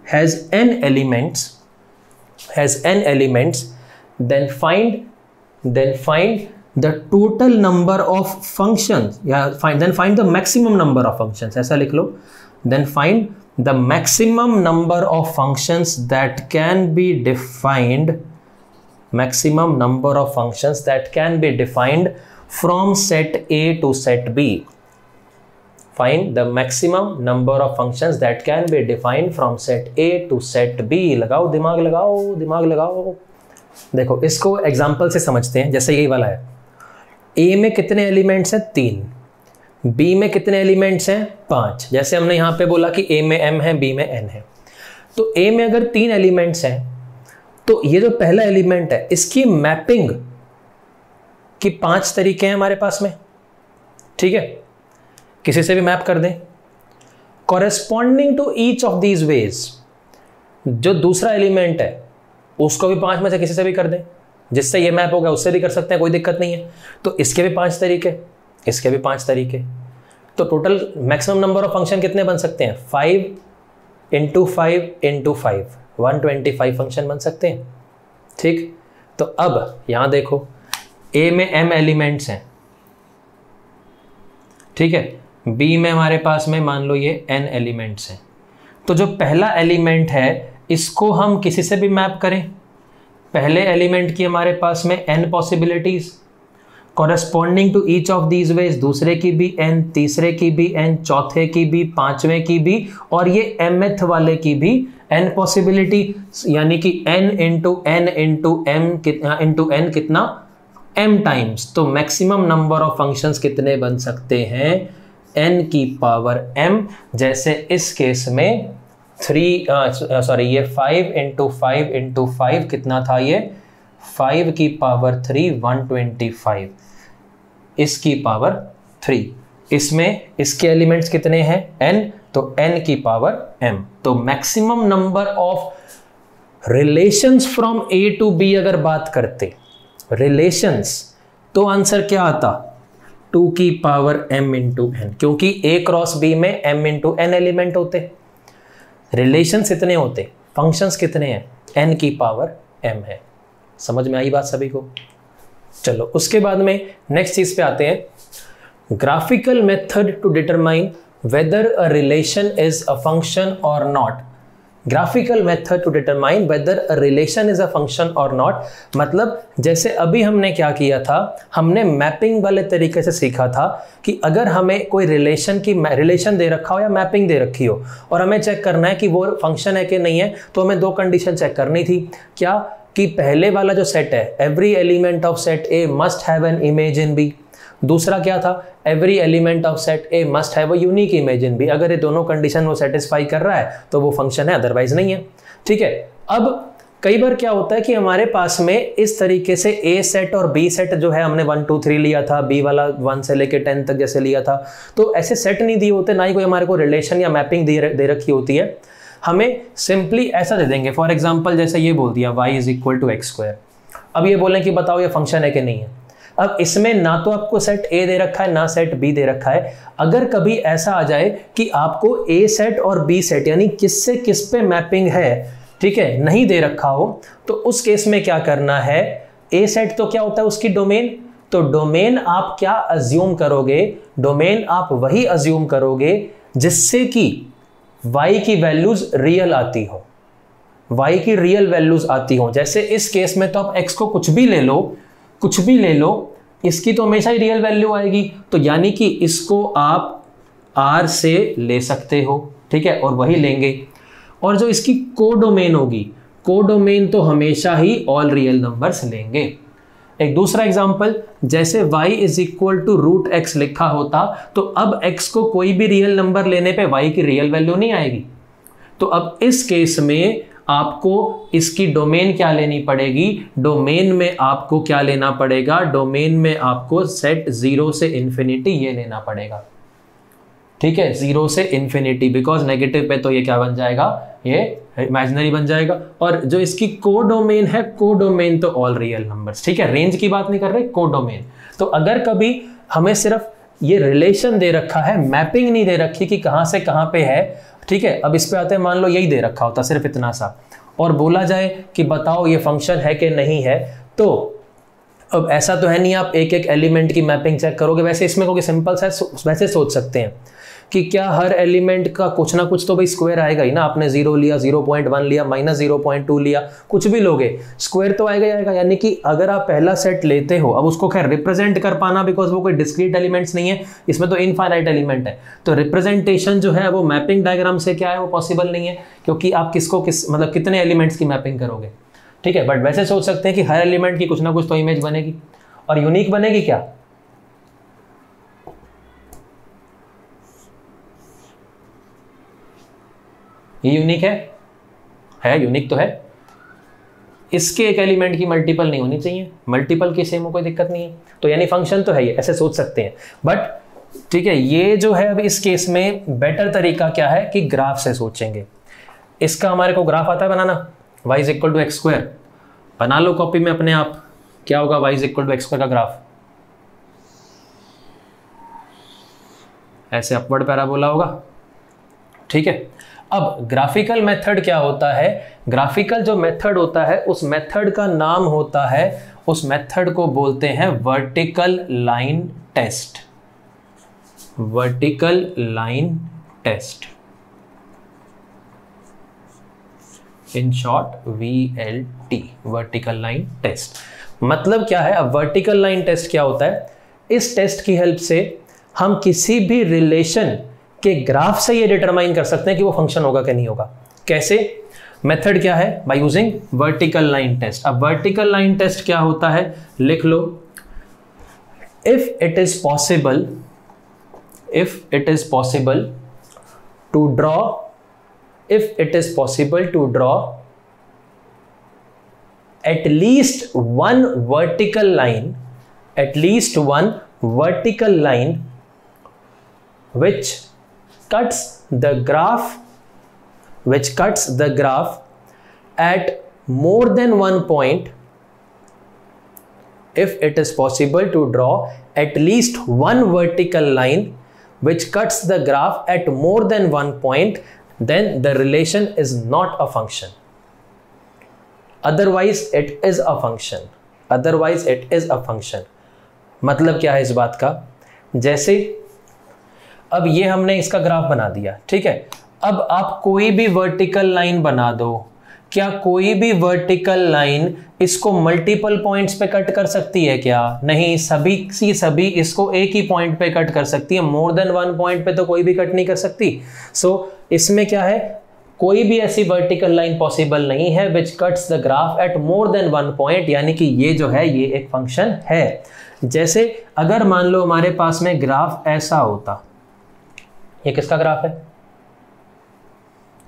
has n elements, then find the total number of functions, then find the maximum number of functions, ऐसा लिख लो, then find the maximum number of functions that can be defined, maximum number of functions that can be defined from set A to set B. Find the maximum number of functions that can be defined from set A to set B. लगाओ दिमाग, लगाओ दिमाग लगाओ। देखो इसको example से समझते हैं। जैसे यही वाला है, A में कितने एलिमेंट्स हैं? 3, B में कितने एलिमेंट्स हैं? 5। जैसे हमने यहाँ पे बोला कि A में M है, B में N है, तो A में अगर 3 एलिमेंट्स हैं तो ये जो पहला एलिमेंट है इसकी मैपिंग की 5 तरीके हैं हमारे पास में। ठीक है, किसी से भी मैप कर दें। Corresponding to each of these ways, जो दूसरा एलिमेंट है उसको भी 5 में से किसी से भी कर दें, जिससे ये मैप होगा उससे भी कर सकते हैं, कोई दिक्कत नहीं है। तो इसके भी 5 तरीके, इसके भी 5 तरीके, तो total maximum number of function कितने बन सकते हैं? 5 इंटू 5 इंटू 5, 125 फंक्शन बन सकते हैं। ठीक, तो अब यहां देखो A में m एलिमेंट्स हैं, ठीक है, B में हमारे पास में मान लो ये n एलिमेंट्स हैं। तो जो पहला एलिमेंट है इसको हम किसी से भी मैप करें, पहले एलिमेंट की हमारे पास में n possibilities, corresponding to each of these ways दूसरे की भी n, तीसरे की भी n, चौथे की भी, पांचवें की भी, और ये mth वाले की भी n पॉसिबिलिटी, यानी कि n into n into m into n कितना? m times. तो मैक्सिमम नंबर ऑफ फंक्शंस कितने बन सकते हैं? n की पावर m। जैसे इस केस में 3 ये 5 इंटू 5 इंटू 5 कितना था? ये 5 की पावर 3 125, इसकी पावर 3। इसमें इसके एलिमेंट्स कितने हैं? n, तो n की पावर m। तो maximum number of relations from A to B अगर बात करते रिलेशंस, तो आंसर क्या आता? 2 की पावर m इंटू n, क्योंकि A क्रॉस B में m इंटू n एलिमेंट होते, रिलेशंस इतने होते, फंक्शंस कितने हैं? n की पावर m है। समझ में आई बात सभी को? चलो उसके बाद में नेक्स्ट चीज पे आते हैं, graphical method to determine whether a relation is a function और not. Graphical method to determine whether a relation is a function और नॉट, मतलब जैसे अभी हमने क्या किया था, हमने मैपिंग वाले तरीके से सीखा था कि अगर हमें कोई रिलेशन दे रखा हो या मैपिंग दे रखी हो और हमें चेक करना है कि वो फंक्शन है कि नहीं है, तो हमें 2 कंडीशन चेक करनी थी। क्या कि पहले वाला जो सेट है, every element of set A must have an image in B. दूसरा क्या था? Every element of set A must have a unique image in B. अगर ये दोनों कंडीशन वो सेटिस्फाई कर रहा है तो वो फंक्शन है, अदरवाइज नहीं है। ठीक है, अब कई बार क्या होता है कि हमारे पास में इस तरीके से ए सेट और बी सेट जो है हमने 1 2 3 लिया था, बी वाला 1 से लेके 10 तक जैसे लिया था, तो ऐसे सेट नहीं दिए होते, ना ही कोई हमारे को रिलेशन या मैपिंग दे रखी होती है। हमें सिंपली ऐसा दे देंगे, फॉर एग्जाम्पल जैसे ये बोल दिया y is equal to x square. अब ये बोलें कि बताओ ये फंक्शन है कि नहीं है। अब इसमें ना तो आपको सेट ए दे रखा है ना सेट बी दे रखा है। अगर कभी ऐसा आ जाए कि आपको ए सेट और बी सेट यानी किस से किस पे मैपिंग है, ठीक है, नहीं दे रखा हो, तो उस केस में क्या करना है, ए सेट तो क्या होता है उसकी डोमेन, तो डोमेन आप क्या अज्यूम करोगे, डोमेन आप वही अज्यूम करोगे जिससे कि y की वैल्यूज रियल आती हो, y की रियल वैल्यूज आती हो। जैसे इस केस में तो आप x को कुछ भी ले लो, कुछ भी ले लो, इसकी तो हमेशा ही रियल वैल्यू आएगी, तो यानी कि इसको आप r से ले सकते हो, ठीक है, और वही लेंगे। और जो इसकी कोडोमेन होगी, कोडोमेन तो हमेशा ही ऑल रियल नंबर्स लेंगे। एक दूसरा एग्जांपल, जैसे y is equal to root x लिखा होता, तो अब x को कोई भी रियल नंबर लेने पे y की रियल वैल्यू नहीं आएगी। तो अब इस केस में आपको इसकी डोमेन क्या लेनी पड़ेगी, डोमेन में आपको क्या लेना पड़ेगा, डोमेन में आपको सेट 0 से इन्फिनिटी ये लेना पड़ेगा, ठीक है, 0 से इन्फिनिटी, बिकॉज नेगेटिव पे तो ये क्या बन जाएगा, ये इमेजिनरी बन जाएगा। और जो इसकी कोडोमेन है, कोडोमेन तो ऑल रियल नंबर्स, ठीक है, रेंज की बात नहीं कर रहे, कोडोमेन। तो अगर कभी हमें सिर्फ ये रिलेशन दे रखा है, मैपिंग नहीं दे रखी कि कहां से कहां पे है, ठीक है, अब इस पे आते हैं, मान लो यही दे रखा होता सिर्फ इतना सा, और बोला जाए कि बताओ ये फंक्शन है कि नहीं है, तो अब ऐसा तो है नहीं आप एक एक एलिमेंट की मैपिंग चेक करोगे। वैसे इसमें क्योंकि सिंपल सा वैसे सोच सकते हैं कि क्या हर एलिमेंट का कुछ ना कुछ तो भाई स्क्वायर आएगा ही ना। आपने 0 लिया, 0.1 लिया, -0.2 लिया, कुछ भी लोगे स्क्वायर तो आएगा ही आएगा। यानी कि अगर आप पहला सेट लेते हो, अब उसको खैर रिप्रेजेंट कर पाना, बिकॉज वो कोई डिस्क्रीट एलिमेंट्स नहीं है, इसमें तो इनफाइनाइट एलिमेंट है, तो रिप्रेजेंटेशन जो है वो मैपिंग डायग्राम से क्या है वो पॉसिबल नहीं है, क्योंकि आप किसको किस मतलब कितने एलिमेंट्स की मैपिंग करोगे, ठीक है। बट वैसे सोच सकते हैं कि हर एलिमेंट की कुछ ना कुछ तो इमेज बनेगी, और यूनिक बनेगी क्या, ये यूनिक है यूनिक तो है, इसके एक एलिमेंट की मल्टीपल नहीं होनी चाहिए, मल्टीपल की सेम हो कोई दिक्कत नहीं है, तो यानी फंक्शन तो है ये, ऐसे सोच सकते हैं। बट ठीक है, ये जो है अब इस केस में बेटर तरीका क्या है कि ग्राफ से सोचेंगे। इसका हमारे को ग्राफ आता है बनाना, y is equal to x square, बना लो कॉपी में अपने आप, क्या होगा y is equal to x square का ग्राफ, ऐसे अपवर्ड पैराबोला होगा, ठीक है। अब ग्राफिकल मेथड क्या होता है, ग्राफिकल जो मेथड होता है उस मेथड का नाम होता है, उस मेथड को बोलते हैं vertical line test, vertical line test, in short VLT, vertical line test. मतलब क्या है, अब वर्टिकल लाइन टेस्ट क्या होता है, इस टेस्ट की हेल्प से हम किसी भी रिलेशन के ग्राफ से ये डिटरमाइन कर सकते हैं कि वो फंक्शन होगा कि नहीं होगा। कैसे, मेथड क्या है, by using vertical line test. अब वर्टिकल लाइन टेस्ट क्या होता है, लिख लो, if it is possible to draw, if it is possible to draw at least one vertical line which cuts the graph at more than one point, if it is possible to draw at least one vertical line which cuts the graph at more than one point, then the relation is not a function, otherwise it is a function, मतलब क्या है इस बात का, जैसे अब ये हमने इसका ग्राफ बना दिया, ठीक है। अब आप कोई भी वर्टिकल लाइन बना दो, क्या कोई भी वर्टिकल लाइन इसको मल्टीपल पॉइंट्स पे कट कर सकती है क्या, नहीं, सभी इसको एक ही पॉइंट पे कट कर सकती है, मोर देन वन पॉइंट पे तो कोई भी कट नहीं कर सकती। सो इसमें क्या है, कोई भी ऐसी वर्टिकल लाइन पॉसिबल नहीं है विच cuts the graph at more than one point, यानी कि ये जो है ये एक फंक्शन है। जैसे अगर मान लो हमारे पास में ग्राफ ऐसा होता, ये किसका ग्राफ है,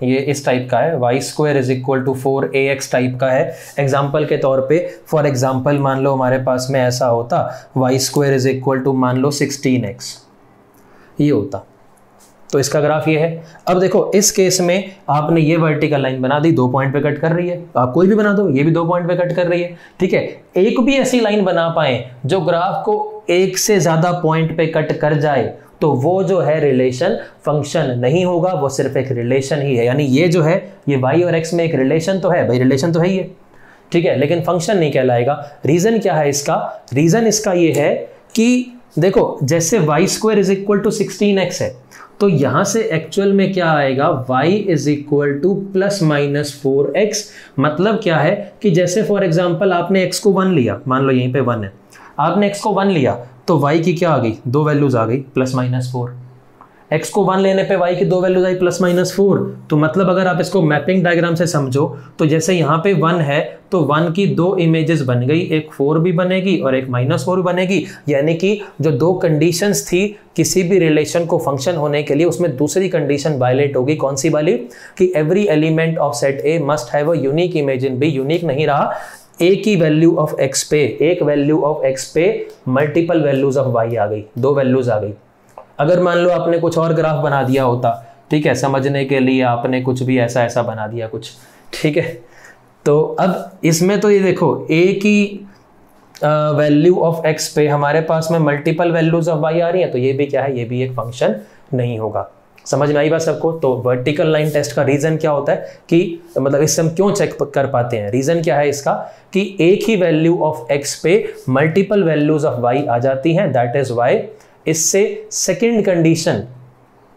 ये इस टाइप का है, y square is equal to 4ax type का है। एग्जाम्पल के तौर पे फॉर एग्जाम्पल मान लो हमारे पास में ऐसा होता, y square is equal to मान लो 16x, ये होता। तो इसका ग्राफ ये है। अब देखो इस केस में आपने ये वर्टिकल लाइन बना दी, 2 पॉइंट पे कट कर रही है, आप कोई भी बना दो, ये भी 2 पॉइंट पे कट कर रही है, ठीक है। एक भी ऐसी लाइन बना पाए जो ग्राफ को एक से ज्यादा पॉइंट पे कट कर जाए तो वो जो है रिलेशन फंक्शन नहीं होगा, वो सिर्फ एक रिलेशन ही है। यानी ये जो है ये y और x में एक रिलेशन तो है भाई, रिलेशन तो है ही है, ठीक है, लेकिन फंक्शन नहीं कहलाएगा। रीजन क्या है इसका? रीजन इसका ये है कि देखो जैसे y square is equal to 16x है, तो यहां से एक्चुअल में क्या आएगा, y is equal to plus minus 4x। मतलब क्या है कि जैसे फॉर एग्जांपल आपने x को 1 लिया, मान लो यहीं पे 1 है, आपने x को 1 लिया तो y की क्या आ गई, 2 वैल्यूज आ गई प्लस माइनस 4। x को 1 लेने पे y की 2 वैल्यूज आई प्लस माइनस 4। तो मतलब अगर आप इसको मैपिंग डायग्राम से समझो तो जैसे यहाँ पे 1 है तो 1 की 2 इमेजेस बन गई, एक 4 भी बनेगी और एक -4 भी बनेगी। यानी कि जो 2 कंडीशंस थी किसी भी रिलेशन को फंक्शन होने के लिए, उसमें दूसरी कंडीशन वायलेट होगी। कौन सी वाली? कि every element of set A must have a unique image in B. Unique नहीं रहा, एक ही वैल्यू ऑफ x पे, एक वैल्यू ऑफ x पे मल्टीपल वैल्यूज ऑफ y आ गई, 2 वैल्यूज आ गई। अगर मान लो आपने कुछ और ग्राफ बना दिया होता, ठीक है, समझने के लिए आपने कुछ भी ऐसा ऐसा बना दिया कुछ, ठीक है, तो अब इसमें तो ये देखो एक ही वैल्यू ऑफ x पे हमारे पास में मल्टीपल वैल्यूज ऑफ y आ रही है, तो ये भी क्या है, ये भी एक फंक्शन नहीं होगा। समझ में आई बात सबको? तो वर्टिकल लाइन टेस्ट का रीजन क्या होता है कि मतलब इससे हम क्यों चेक कर पाते हैं, रीजन क्या है इसका कि एक ही वैल्यू ऑफ x पे मल्टीपल वैल्यूज ऑफ y आ जाती हैं, दैट इज वाई इससे सेकंड कंडीशन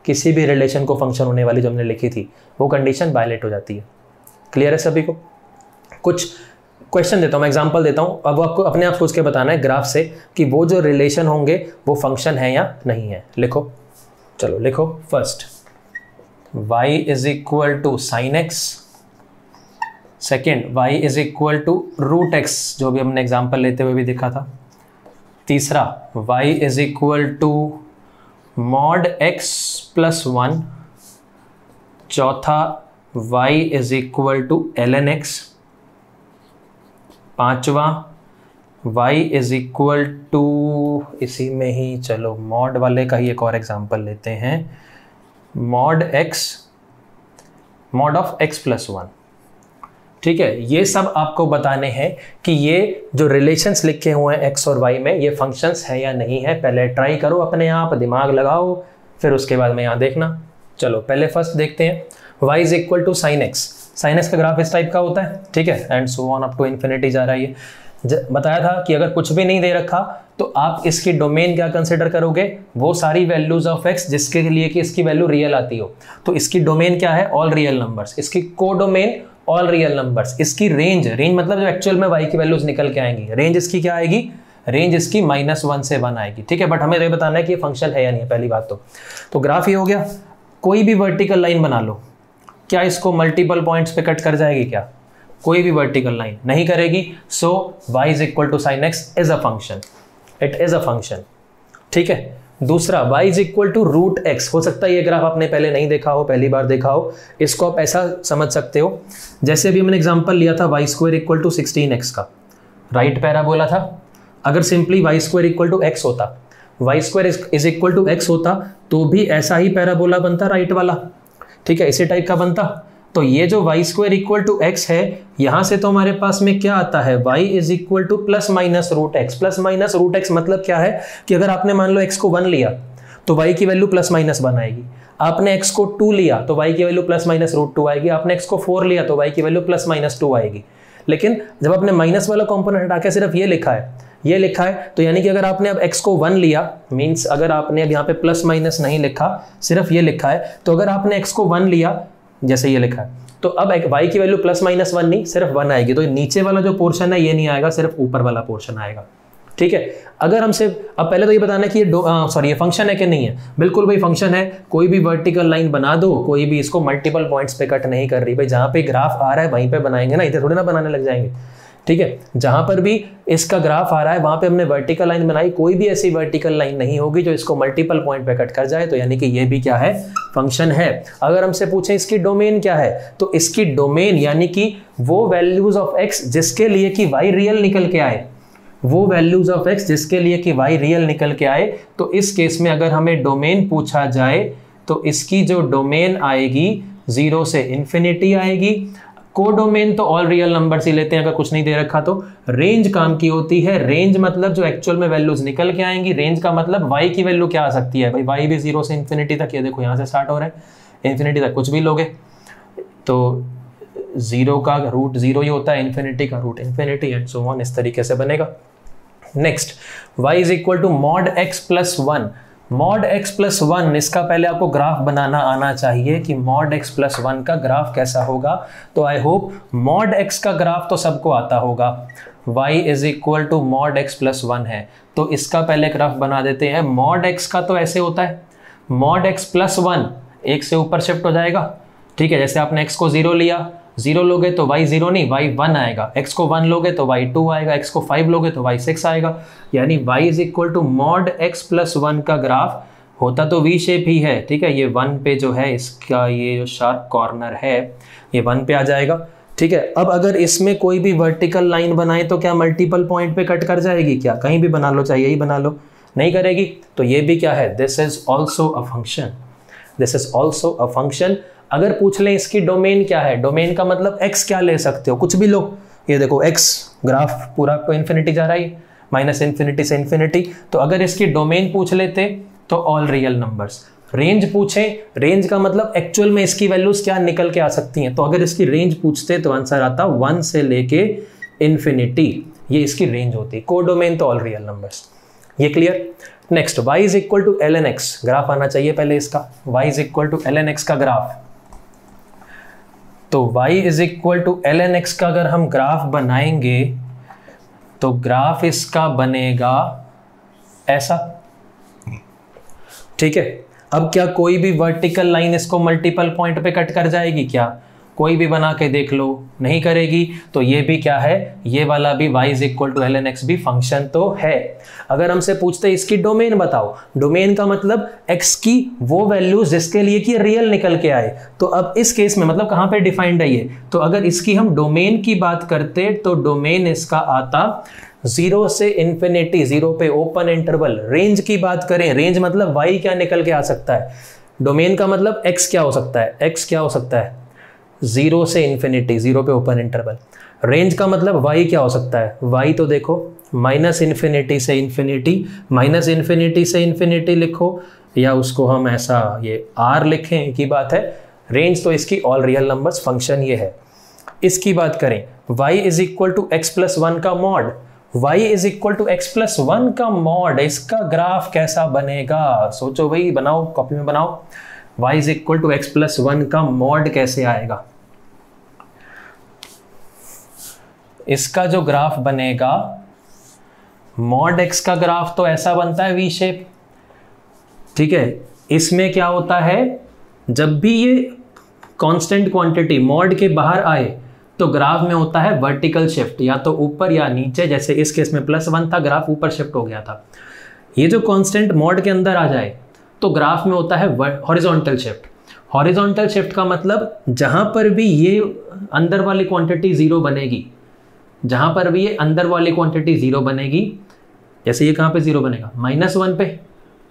किसी भी रिलेशन को फंक्शन होने वाली जो हमने लिखी थी वो कंडीशन वायलेट हो जाती है। क्लियर है सभी को? कुछ क्वेश्चन देता हूं, मैं एग्जांपल देता हूं, अब आपको अपने आप सोच के बताना है ग्राफ से कि वो जो रिलेशन होंगे वो फंक्शन है या नहीं है। लिखो, चलो लिखो। First y is equal to sine x, second y is equal to root x, जो भी हमने एग्जांपल लेते हुए भी देखा था। तीसरा y is equal to mod x plus 1। चौथा y is equal to ln x। पांचवा y इज इक्वल टू, इसी में ही चलो मॉड वाले का ही एक और एग्जांपल लेते हैं, मॉड ऑफ x प्लस 1। ठीक है, ये सब आपको बताने हैं कि ये जो रिलेशंस लिखे हुए हैं x और y में ये फंक्शंस है या नहीं है। पहले ट्राई करो अपने आप, दिमाग लगाओ, फिर उसके बाद में यहाँ देखना। चलो पहले फर्स्ट देखते हैं, y is equal to sine x. Sine x का ग्राफ इस टाइप का होता है, ठीक है, and so on up to infinity जा रहा है। ये बताया था कि अगर कुछ भी नहीं दे रखा तो आप इसकी डोमेन क्या कंसिडर करोगे, वो सारी वैल्यूज ऑफ x जिसके लिए कि इसकी वैल्यू रियल आती हो। तो इसकी डोमेन क्या है, ऑल रियल नंबर्स। इसकी को डोमेन ऑल रियल नंबर्स। इसकी रेंज मतलब जो एक्चुअल में y की वैल्यूज निकल के आएंगी, रेंज इसकी क्या आएगी, रेंज इसकी -1 से 1 आएगी। ठीक है, बट हमें ये बताना है कि ये फंक्शन है या नहीं है पहली बात तो ग्राफ ये हो गया। कोई भी वर्टिकल लाइन बना लो, क्या इसको मल्टीपल पॉइंट्स पे कट कर जाएगी? क्या कोई भी वर्टिकल लाइन नहीं करेगी। So y is equal to sine x is a function, it is a function. ठीक है, दूसरा y is equal to root x. हो सकता है ये ग्राफ आपने पहले नहीं देखा हो, पहली बार देखा हो। इसको आप ऐसा समझ सकते हो, जैसे अभी हमने एग्जांपल लिया था y square equal to 16x का, राइट पैराबोला था। अगर simply y square equal to x होता, y square is equal to x होता तो भी ऐसा ही पैराबोला बनता, राइट वाला। ठीक है, इसी टाइप का बनता। तो ये जो y square equal to x है, यहां से तो हमारे पास में क्या आता है, y is equal to plus minus root x. Plus minus root x मतलब क्या है कि अगर आपने मान लो x को 1 लिया तो y की वैल्यू प्लस माइनस 1 आएगी। आपने x को 2 लिया तो y की वैल्यू प्लस माइनस रूट 2 आएगी। आपने x को 4 लिया तो y की वैल्यू प्लस माइनस 2 आएगी। लेकिन जब आपने माइनस वाला कॉम्पोनेंट हटा के सिर्फ ये लिखा है, तो यानी कि अगर आपने अब x को 1 लिया, मीन्स अगर आपने अब यहाँ पे प्लस माइनस नहीं लिखा, सिर्फ ये लिखा है, तो अगर आपने x को 1 लिया जैसे ये लिखा है, तो अब y की वैल्यू प्लस माइनस 1 नहीं, सिर्फ 1 आएगी। तो नीचे वाला जो पोर्शन है ये नहीं आएगा, सिर्फ ऊपर वाला पोर्शन आएगा। ठीक है, अगर हमसे अब पहले तो ये बताना है कि ये फंक्शन है कि नहीं है। बिल्कुल भाई फंक्शन है। कोई भी वर्टिकल लाइन बना दो, कोई भी इसको मल्टीपल पॉइंट्स पे कट नहीं कर रही भाई। जहां पे ग्राफ आ रहा है वहीं पे बनाएंगे ना, इधर थोड़ी ना बनाने लग जाएंगे। ठीक है, जहां पर भी इसका ग्राफ आ रहा है वहां पे हमने वर्टिकल लाइन बनाई, कोई भी ऐसी वर्टिकल लाइन नहीं होगी जो इसको मल्टीपल पॉइंट पे कट कर जाए, तो यानी कि ये भी क्या है, फंक्शन है। अगर हमसे पूछें इसकी डोमेन क्या है, तो इसकी डोमेन यानी कि वो वैल्यूज ऑफ x जिसके लिए कि y रियल निकल के आए, वो वैल्यूज ऑफ x जिसके लिए कि y रियल निकल के आए, तो इस केस में अगर हमें डोमेन पूछा जाए तो इसकी जो डोमेन आएगी 0 से इन्फिनिटी आएगी। कोडोमेन तो ऑल रियल नंबर्स ही लेते हैं अगर कुछ नहीं दे रखा तो। रेंज काम की होती है, रेंज मतलब जो एक्चुअल में वैल्यूज निकल के आएंगी, रेंज का मतलब y की वैल्यू क्या आ सकती है भाई, y भी 0 से इन्फिनिटी तक, ये देखो यहाँ से स्टार्ट हो रहा है इन्फिनिटी तक, कुछ भी लोगे तो 0 का रूट 0 ही होता है, इन्फिनिटी का root infinity and so on, इस तरीके से बनेगा। Next y is equal to mod x plus 1। Mod x plus 1, इसका पहले आपको ग्राफ बनाना आना चाहिए कि मॉड x प्लस 1 का ग्राफ कैसा होगा। तो आई होप मॉड x का ग्राफ तो सबको आता होगा, y is equal to mod x plus 1 है, तो इसका पहले ग्राफ बना देते हैं। मॉड x का तो ऐसे होता है, मॉड x प्लस 1 एक से ऊपर शिफ्ट हो जाएगा, ठीक है, जैसे आपने x को 0 लिया, 0 लोगे तो y 0 नहीं y 1 आएगा, x को 1 लोगे तो y 2 आएगा, x को 5 लोगे तो y 6 आएगा, यानी y is equal to mod x plus 1 का ग्राफ होता तो वी शेप ही है, ठीक है, ये 1 पे जो है इसका ये जो शार्प कॉर्नर है ये 1 पे आ जाएगा, ठीक है। अब अगर इसमें कोई भी वर्टिकल लाइन बनाए तो क्या मल्टीपल पॉइंट पे कट कर जाएगी, क्या कहीं भी बना लो, चाहिए ही बना लो, नहीं करेगी, तो ये भी क्या है, this is also a function, this is also a function. अगर पूछ लें इसकी डोमेन क्या है, डोमेन का मतलब x क्या ले सकते हो, कुछ भी लो, ये देखो x ग्राफ पूरा को इन्फिनिटी जा रहा है, माइनस इन्फिनिटी से इन्फिनिटी, तो अगर इसकी डोमेन पूछ लेते तो ऑल रियल नंबर्स। रेंज पूछे, रेंज का मतलब एक्चुअल में इसकी वैल्यूज क्या निकल के आ सकती हैं, तो अगर इसकी रेंज पूछते तो आंसर आता 1 से लेके इन्फिनिटी, ये इसकी रेंज होती। कोडोमेन तो ऑल रियल नंबर्स, ये clear. Next y is equal to ln x, graph आना चाहिए पहले इसका, y is equal to ln x का ग्राफ, तो y is equal to ln x का अगर हम ग्राफ बनाएंगे तो ग्राफ इसका बनेगा ऐसा, ठीक है। अब क्या कोई भी वर्टिकल लाइन इसको मल्टीपल पॉइंट पे कट कर जाएगी, क्या कोई भी बना के देख लो, नहीं करेगी, तो ये भी क्या है, ये वाला भी y is equal to ln x भी फंक्शन तो है। अगर हमसे पूछते इसकी डोमेन बताओ, डोमेन का मतलब x की वो वैल्यूज जिसके लिए कि रियल निकल के आए, तो अब इस केस में मतलब कहाँ पे डिफाइंड है ये, तो अगर इसकी हम डोमेन की बात करते तो डोमेन इसका आता 0 से इन्फिनिटी, 0 पे ओपन इंटरवल। रेंज की बात करें, रेंज मतलब y क्या निकल के आ सकता है, डोमेन का मतलब x क्या हो सकता है, x क्या हो सकता है 0 से इन्फिनिटी, 0 पे ओपन इंटरवल। रेंज का मतलब y क्या हो सकता है, y तो देखो माइनस इन्फिनिटी से इन्फिनिटी, माइनस इन्फिनिटी से इन्फिनिटी लिखो या उसको हम ऐसा ये r लिखें, एक ही बात है। रेंज तो इसकी ऑल रियल नंबर्स, फंक्शन ये है। इसकी बात करें y is equal to x plus 1 का mod, y is equal to x plus 1 का मॉड, इसका ग्राफ कैसा बनेगा, सोचो भाई, बनाओ कॉपी में बनाओ। y is equal to x plus 1 का मॉड कैसे आएगा, इसका जो ग्राफ बनेगा, मॉड x का ग्राफ तो ऐसा बनता है वी शेप, ठीक है। इसमें क्या होता है, जब भी ये कांस्टेंट क्वांटिटी मॉड के बाहर आए तो ग्राफ में होता है वर्टिकल शिफ्ट, या तो ऊपर या नीचे, जैसे इस केस में +1 था, ग्राफ ऊपर शिफ्ट हो गया था। ये जो कांस्टेंट मॉड के अंदर आ जाए तो ग्राफ में होता है हॉरिजॉन्टल शिफ्ट। हॉरिजॉन्टल शिफ्ट का मतलब जहां पर भी ये अंदर वाली क्वांटिटी 0 बनेगी, जहां पर भी ये अंदर वाली क्वांटिटी 0 बनेगी, जैसे ये कहां पे 0 बनेगा, -1 पे,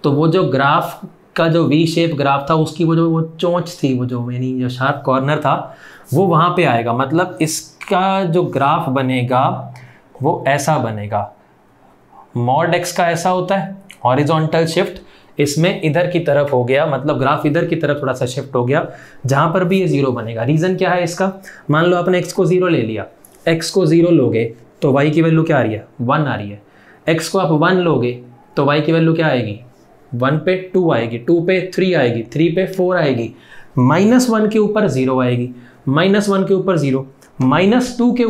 तो वो जो ग्राफ का जो वी शेप ग्राफ था उसकी वो चोंच थी, वो जो यानी जो शार्प कॉर्नर था वो वहां पे आएगा, मतलब इसका जो ग्राफ बनेगा वो ऐसा बनेगा। मॉड x का ऐसा होता है हॉरिजॉन्टल शिफ्ट, इसमें इधर की तरफ हो गया, मतलब ग्राफ इधर की तरफ थोड़ा सा शिफ्ट हो गया, जहां पर भी ये 0 बनेगा। रीजन क्या है इसका, मान लो आपने x को 0 ले लिया, x को 0 लोगे तो y की वैल्यू क्या आ रही है, 1 आ रही है। x को आप 1 लोगे तो y की वैल्यू क्या आएगी, 1 पे 2 आएगी, 2 पे 3 आएगी, 3 पे 4 आएगी, -1 के ऊपर 0 आएगी, -1 के ऊपर 0, -2 के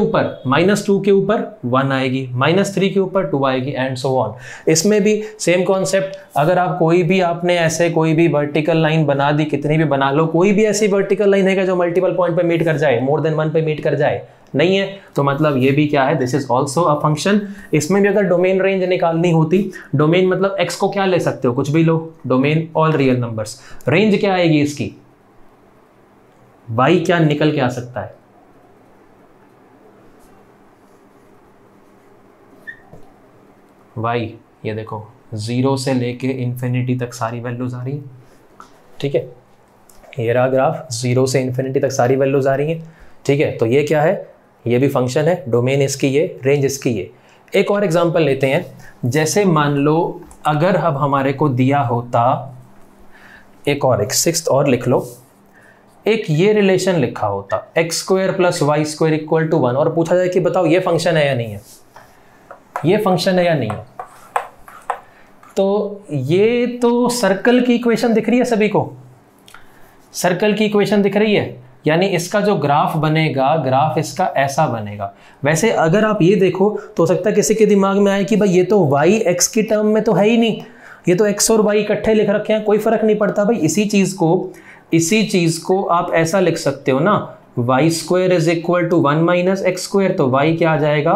ऊपर 1 आएगी, -3 के ऊपर 2 आएगी एंड सो ऑन। इसमें भी सेम कॉन्सेप्ट, अगर आप कोई भी आपने ऐसे कोई भी वर्टिकल लाइन बना दी, कितनी भी बना लो, कोई भी ऐसी वर्टिकल लाइन है जो मल्टीपल पॉइंट पे मीट कर जाए, मोर देन 1 पे मीट कर जाए, नहीं है, तो मतलब ये भी क्या है, this is also a function. इसमें भी अगर डोमेन रेंज निकालनी होती, डोमेन मतलब x को क्या ले सकते हो, कुछ भी लो, domain all real numbers, range क्या आएगी इसकी, y क्या निकल के आ सकता है, y ये देखो 0 से लेके इंफिनिटी तक सारी वैल्यूज आ रही है, ठीक है, ये रहा ग्राफ, 0 से इंफिनिटी तक सारी वैल्यूज आ रही हैं, ठीक है, तो ये क्या है, ये भी फंक्शन है, डोमेन इसकी ये, रेंज इसकी ये। एक और एग्जांपल लेते हैं, जैसे मान लो अगर अब हमारे को दिया होता, एक सिक्स्थ और लिख लो, एक ये रिलेशन लिखा होता x² + y² = 1 और पूछा जाए कि बताओ ये फंक्शन है या नहीं है, ये फंक्शन है या नहीं है, तो ये तो सर्कल की इक्वेशन दिख रही है सभी को, सर्कल की इक्वेशन दिख रही है, यानी इसका जो ग्राफ बनेगा, ग्राफ इसका ऐसा बनेगा। वैसे अगर आप ये देखो तो हो सकता है किसी के दिमाग में आए कि भाई ये तो y x की टर्म में तो है ही नहीं, ये तो x और y इकट्ठे लिख रखे हैं, कोई फर्क नहीं पड़ता। भाई इसी चीज को आप ऐसा लिख सकते हो ना, y² = 1 - x², तो y क्या आ जाएगा,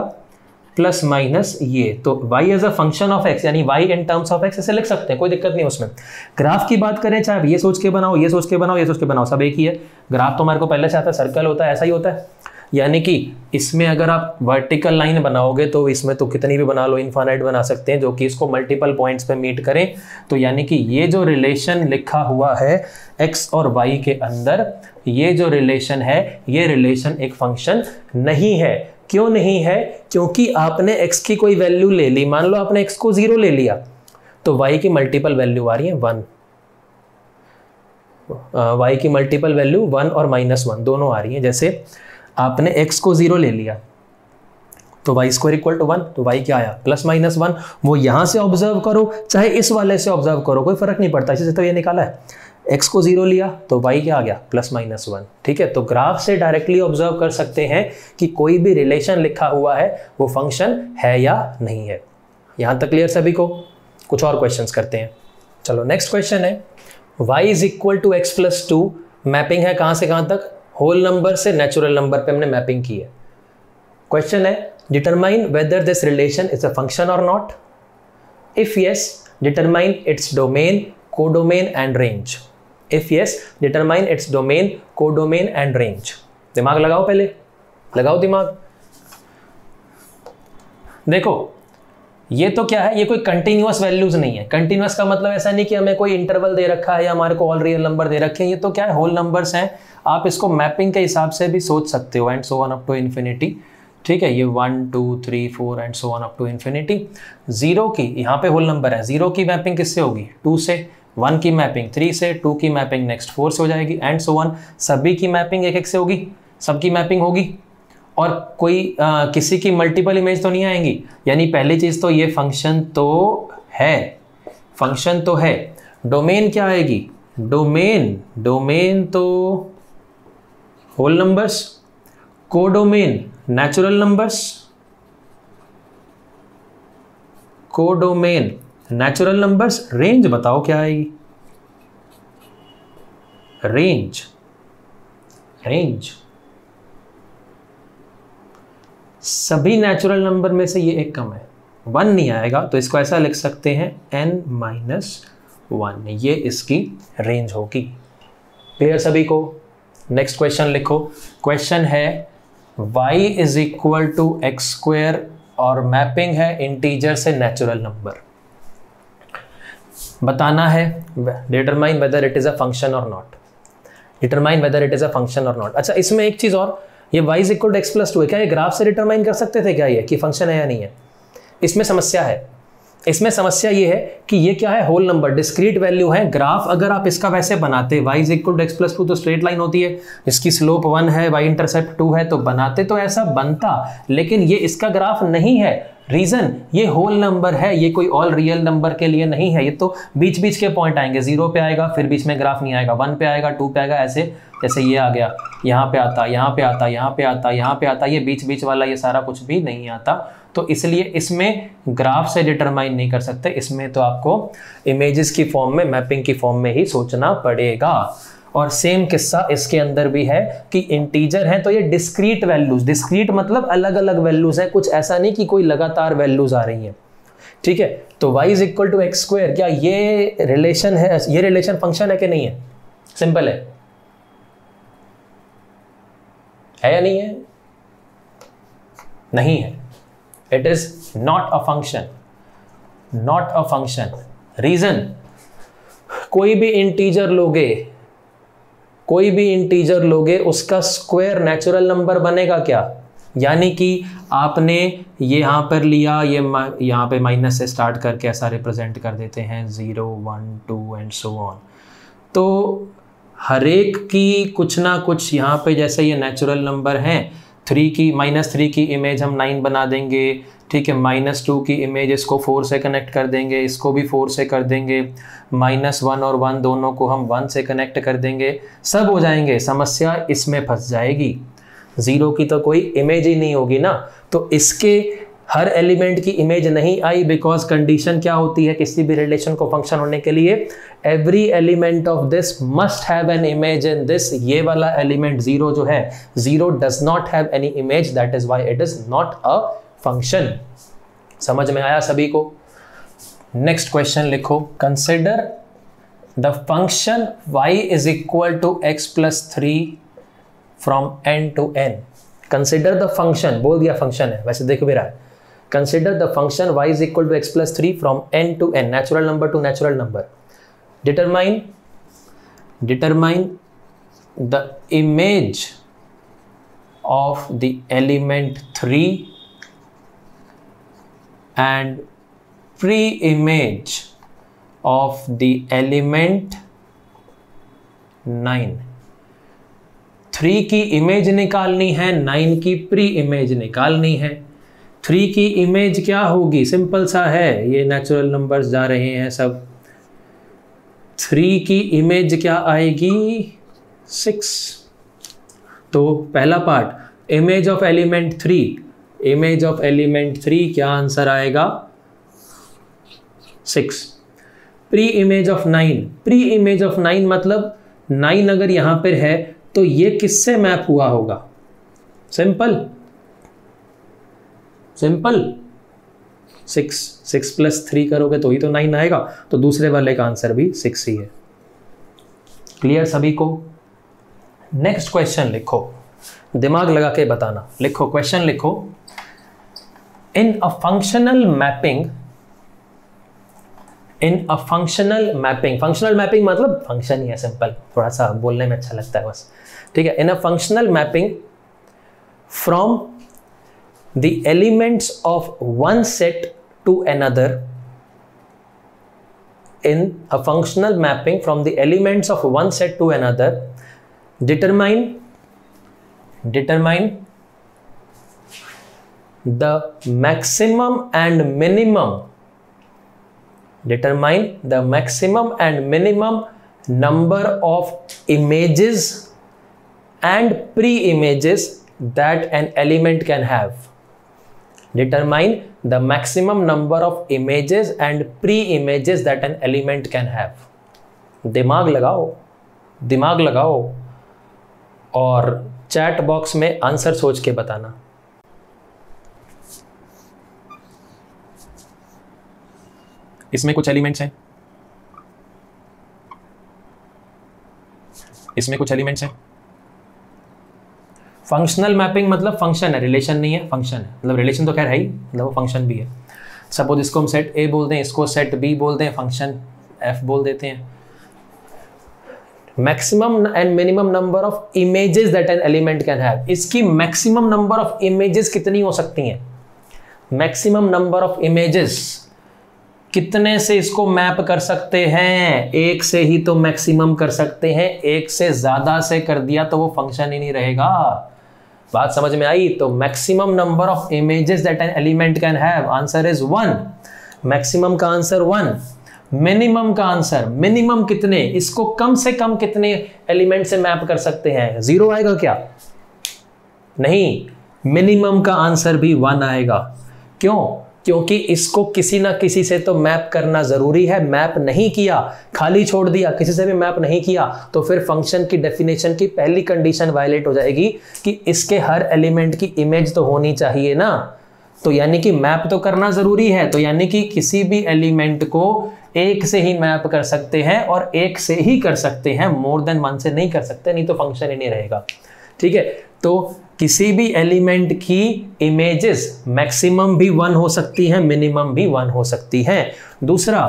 प्लस माइनस ये, तो y as a function of x, यानी y in terms of x ऐसे लिख सकते हैं, कोई दिक्कत नहीं उसमें। ग्राफ की बात करें, चाहे ये सोच के बनाओ, ये सोच के बनाओ, ये सोच के बनाओ, सब एक ही है। ग्राफ तो हमारे को पहले से आता है, सर्कल होता है, ऐसा ही होता है। यानी कि इसमें अगर आप वर्टिकल लाइन बनाओगे तो इसमें तो कितनी भी बना लो, इनफाइनाइट बना सकते हैं, जो कि इसको मल्टीपल पॉइंट्स पे मीट करें। तो यानी कि ये जो रिलेशन लिखा हुआ है x और y के अंदर, ये जो रिलेशन है, ये रिलेशन एक फंक्शन नहीं है। क्यों नहीं है? क्योंकि आपने x की कोई वैल्यू ले ली, मान लो आपने x को 0 ले लिया, तो y की मल्टीपल वैल्यू आ रही है 1, y की मल्टीपल वैल्यू 1 और -1 दोनों आ रही है। जैसे आपने x को 0 ले लिया तो y² = 1, तो y क्या आया, +-1। वो यहां से ऑब्जर्व करो चाहे इस वाले से ऑब्जर्व करो, कोई फर्क नहीं पड़ता। इसी से तो ये निकाला है, x को 0 लिया तो y क्या आ गया, +-1। ठीक है, तो ग्राफ से डायरेक्टली ऑब्जर्व कर सकते हैं कि कोई भी रिलेशन लिखा हुआ है वो फंक्शन है या नहीं है। यहां तक क्लियर सभी को? कुछ और क्वेश्चंस करते हैं। चलो नेक्स्ट क्वेश्चन है, y = x + 2, मैपिंग है कहां से कहां तक, होल नंबर से नेचुरल नंबर पे हमने मैपिंग की है। क्वेश्चन है, determine whether this relation is a function और not, if yes determine its domain, codomain and range. If yes determine its domain, codomain and range. दिमाग लगाओ, पहले लगाओ दिमाग। देखो ये तो क्या है, ये कोई कंटिन्यूअस वैल्यूज नहीं है। कंटिन्यूअस का मतलब ऐसा नहीं कि हमें कोई इंटरवल दे रखा है या हमारे को ऑल रियल नंबर दे रखे हैं। ये तो क्या है, होल नंबर्स हैं। आप इसको मैपिंग के हिसाब से भी सोच सकते हो, and so on up to infinity. ठीक है, ये 1 2 3 4 and so on up to infinity. 0 की, यहाँ पे होल नंबर है, 0 की मैपिंग किससे होगी, 2 से, 1 की मैपिंग 3 से, 2 की मैपिंग नेक्स्ट 4 से हो जाएगी, एंड सो ऑन। सभी की मैपिंग एक एक से होगी, सबकी मैपिंग होगी, और कोई किसी की मल्टीपल इमेज तो नहीं आएंगी। यानी पहली चीज तो ये फंक्शन तो है, फंक्शन तो है। डोमेन क्या आएगी, डोमेन तो whole numbers, codomain natural numbers, codomain natural numbers. Range बताओ क्या आएगी, रेंज सभी नेचुरल नंबर में से ये एक कम है, 1 नहीं आएगा, तो इसको ऐसा लिख सकते हैं n-1, ये इसकी रेंज होगी। क्लियर सभी को? नेक्स्ट क्वेश्चन लिखो। क्वेश्चन है y = x² और मैपिंग है इंटीजर से नेचुरल नंबर। बताना है determine whether it is a function और not, determine whether it is a function और नॉट। अच्छा, इसमें एक चीज और, ये y = x + 2 है, क्या ये ग्राफ से डिटरमाइन कर सकते थे क्या ये कि फंक्शन है या नहीं है? इसमें समस्या है। इसमें समस्या ये है कि ये क्या है, होल नंबर, डिस्क्रीट वैल्यू है। ग्राफ अगर आप इसका वैसे बनाते, y = x + 2 तो स्ट्रेट लाइन होती है, इसकी स्लोप 1 है, y इंटरसेप्ट 2 है, तो बनाते तो ऐसा बनता, लेकिन ये इसका ग्राफ नहीं है। रीजन ये होल नंबर है, ये कोई ऑल रियल नंबर के लिए नहीं है, ये तो बीच बीच के पॉइंट आएंगे, 0 पे आएगा फिर बीच में ग्राफ नहीं आएगा, 1 पे आएगा 2 पे आएगा, ऐसे जैसे ये आ गया यहाँ पे आता, यहाँ पे आता, यहाँ पे आता, यहाँ पे आता, ये बीच बीच वाला ये सारा कुछ भी नहीं आता। तो इसलिए इसमें ग्राफ से डिटरमाइन नहीं कर सकते, इसमें तो आपको इमेजेस की फॉर्म में, मैपिंग की फॉर्म में ही सोचना पड़ेगा। और सेम किस्सा इसके अंदर भी है कि इंटीजर है तो ये डिस्क्रीट वैल्यूज, डिस्क्रीट मतलब अलग अलग वैल्यूज है, कुछ ऐसा नहीं कि कोई लगातार वैल्यूज आ रही हैं, ठीक है। तो y is equal to x square, क्या ये रिलेशन है, ये रिलेशन फंक्शन है कि नहीं है? सिंपल है या नहीं है? नहीं है, it is not a function, not a function. Reason, कोई भी इंटीजर लोगे, कोई भी इंटीजर लोगे उसका स्क्वायर नेचुरल नंबर बनेगा क्या? यानी कि आपने ये यहां पर लिया, ये यहां पे माइनस से स्टार्ट करके ऐसा रिप्रेजेंट कर देते हैं 0 1 2 एंड सो ऑन। तो हर एक की कुछ ना कुछ यहाँ पे, जैसे ये नेचुरल नंबर हैं, 3 की -3 की इमेज हम 9 बना देंगे, ठीक है। -2 की इमेज इसको 4 से कनेक्ट कर देंगे, इसको भी 4 से कर देंगे, -1 और 1 दोनों को हम 1 से कनेक्ट कर देंगे, सब हो जाएंगे। समस्या इसमें फंस जाएगी, 0 की तो कोई इमेज ही नहीं होगी ना। तो इसके हर एलिमेंट की इमेज नहीं आई, बिकॉज कंडीशन क्या होती है किसी भी रिलेशन को फंक्शन होने के लिए? Every element of this must have an image in this. ये वाला एलिमेंट 0 जो है, 0 does not have any image, that is why it is not a function. समझ में आया सभी को? नेक्स्ट क्वेश्चन लिखो, consider the function y is equal to x plus 3 from n to n। Consider the function, बोल दिया function है, वैसे देख भी रहा है। Consider the function y is equal to x plus 3 from n to n, natural number to natural number. Determine the image of the element 3 and pre-image of the element 9। 3 की image निकालनी है, 9 की प्री इमेज निकालनी है। 3 की image क्या होगी? Simple सा है, ये नेचुरल नंबर्स जा रहे हैं सब। 3 की इमेज क्या आएगी? 6। तो पहला part, image of element 3, image of element 3 क्या आंसर आएगा? 6। Pre image of 9, pre image of 9 मतलब 9 अगर यहां पर है तो ये किससे मैप हुआ होगा? सिंपल सिंपल, 6 प्लस 3 करोगे तो ही तो 9 आएगा, तो दूसरे वाले का आंसर भी 6 ही है। क्लियर सभी को? नेक्स्ट क्वेश्चन लिखो, दिमाग लगा के बताना। लिखो क्वेश्चन, लिखो, in a functional mapping, functional mapping मतलब फंक्शन ही है, सिंपल, थोड़ा सा बोलने में अच्छा लगता है बस, ठीक है। in a functional mapping from the elements of one set to another, in a functional mapping from the elements of one set to another, determine the maximum and minimum, determine the maximum and minimum number of images and pre-images that an element can have. Determine the maximum number of images and pre-images that an element can have. दिमाग लगाओ और chat box में answer सोच के बताना। इसमें कुछ elements हैं, इसमें कुछ एलिमेंट्स हैं। फंक्शनल मैपिंग मतलब फंक्शन है, रिलेशन नहीं है, फंक्शन है। मतलब रिलेशन तो खैर है ही, मतलब वो फंक्शन भी है। सपोज इसको हम सेट ए बोल दें, इसको सेट बी बोल दें, फंक्शन एफ बोल देते हैं। Maximum and minimum number of images that an element can have, इसकी मैक्सिमम नंबर ऑफ इमेजेस कितनी हो सकती हैं? मैक्सिमम नंबर ऑफ इमेजेस कितने से इसको मैप कर सकते हैं? 1 से ही तो मैक्सिमम कर सकते हैं, 1 से ज्यादा से कर दिया तो वो फंक्शन ही नहीं रहेगा। बात समझ में आई? तो maximum number of images that an element can have, answer is 1। Maximum का आंसर 1। मिनिमम का आंसर, मिनिमम कितने, इसको कम से कम कितने एलिमेंट से मैप कर सकते हैं? 0 आएगा क्या? नहीं, मिनिमम का आंसर भी 1 आएगा। क्यों? क्योंकि इसको किसी ना किसी से तो मैप करना जरूरी है। मैप नहीं किया, खाली छोड़ दिया, किसी से भी मैप नहीं किया, तो फिर फंक्शन की डेफिनेशन की पहली कंडीशन वायलेट हो जाएगी कि इसके हर एलिमेंट की इमेज तो होनी चाहिए ना। तो यानी कि मैप तो करना जरूरी है, तो यानी कि किसी भी एलिमेंट को एक से ही मैप कर सकते हैं और एक से ही कर सकते हैं, मोर देन 1 से नहीं कर सकते, नहीं तो फंक्शन ही नहीं रहेगा। ठीक है, तो किसी भी एलिमेंट की इमेजेस मैक्सिमम भी 1 हो सकती हैं, मिनिमम भी 1 हो सकती हैं। दूसरा,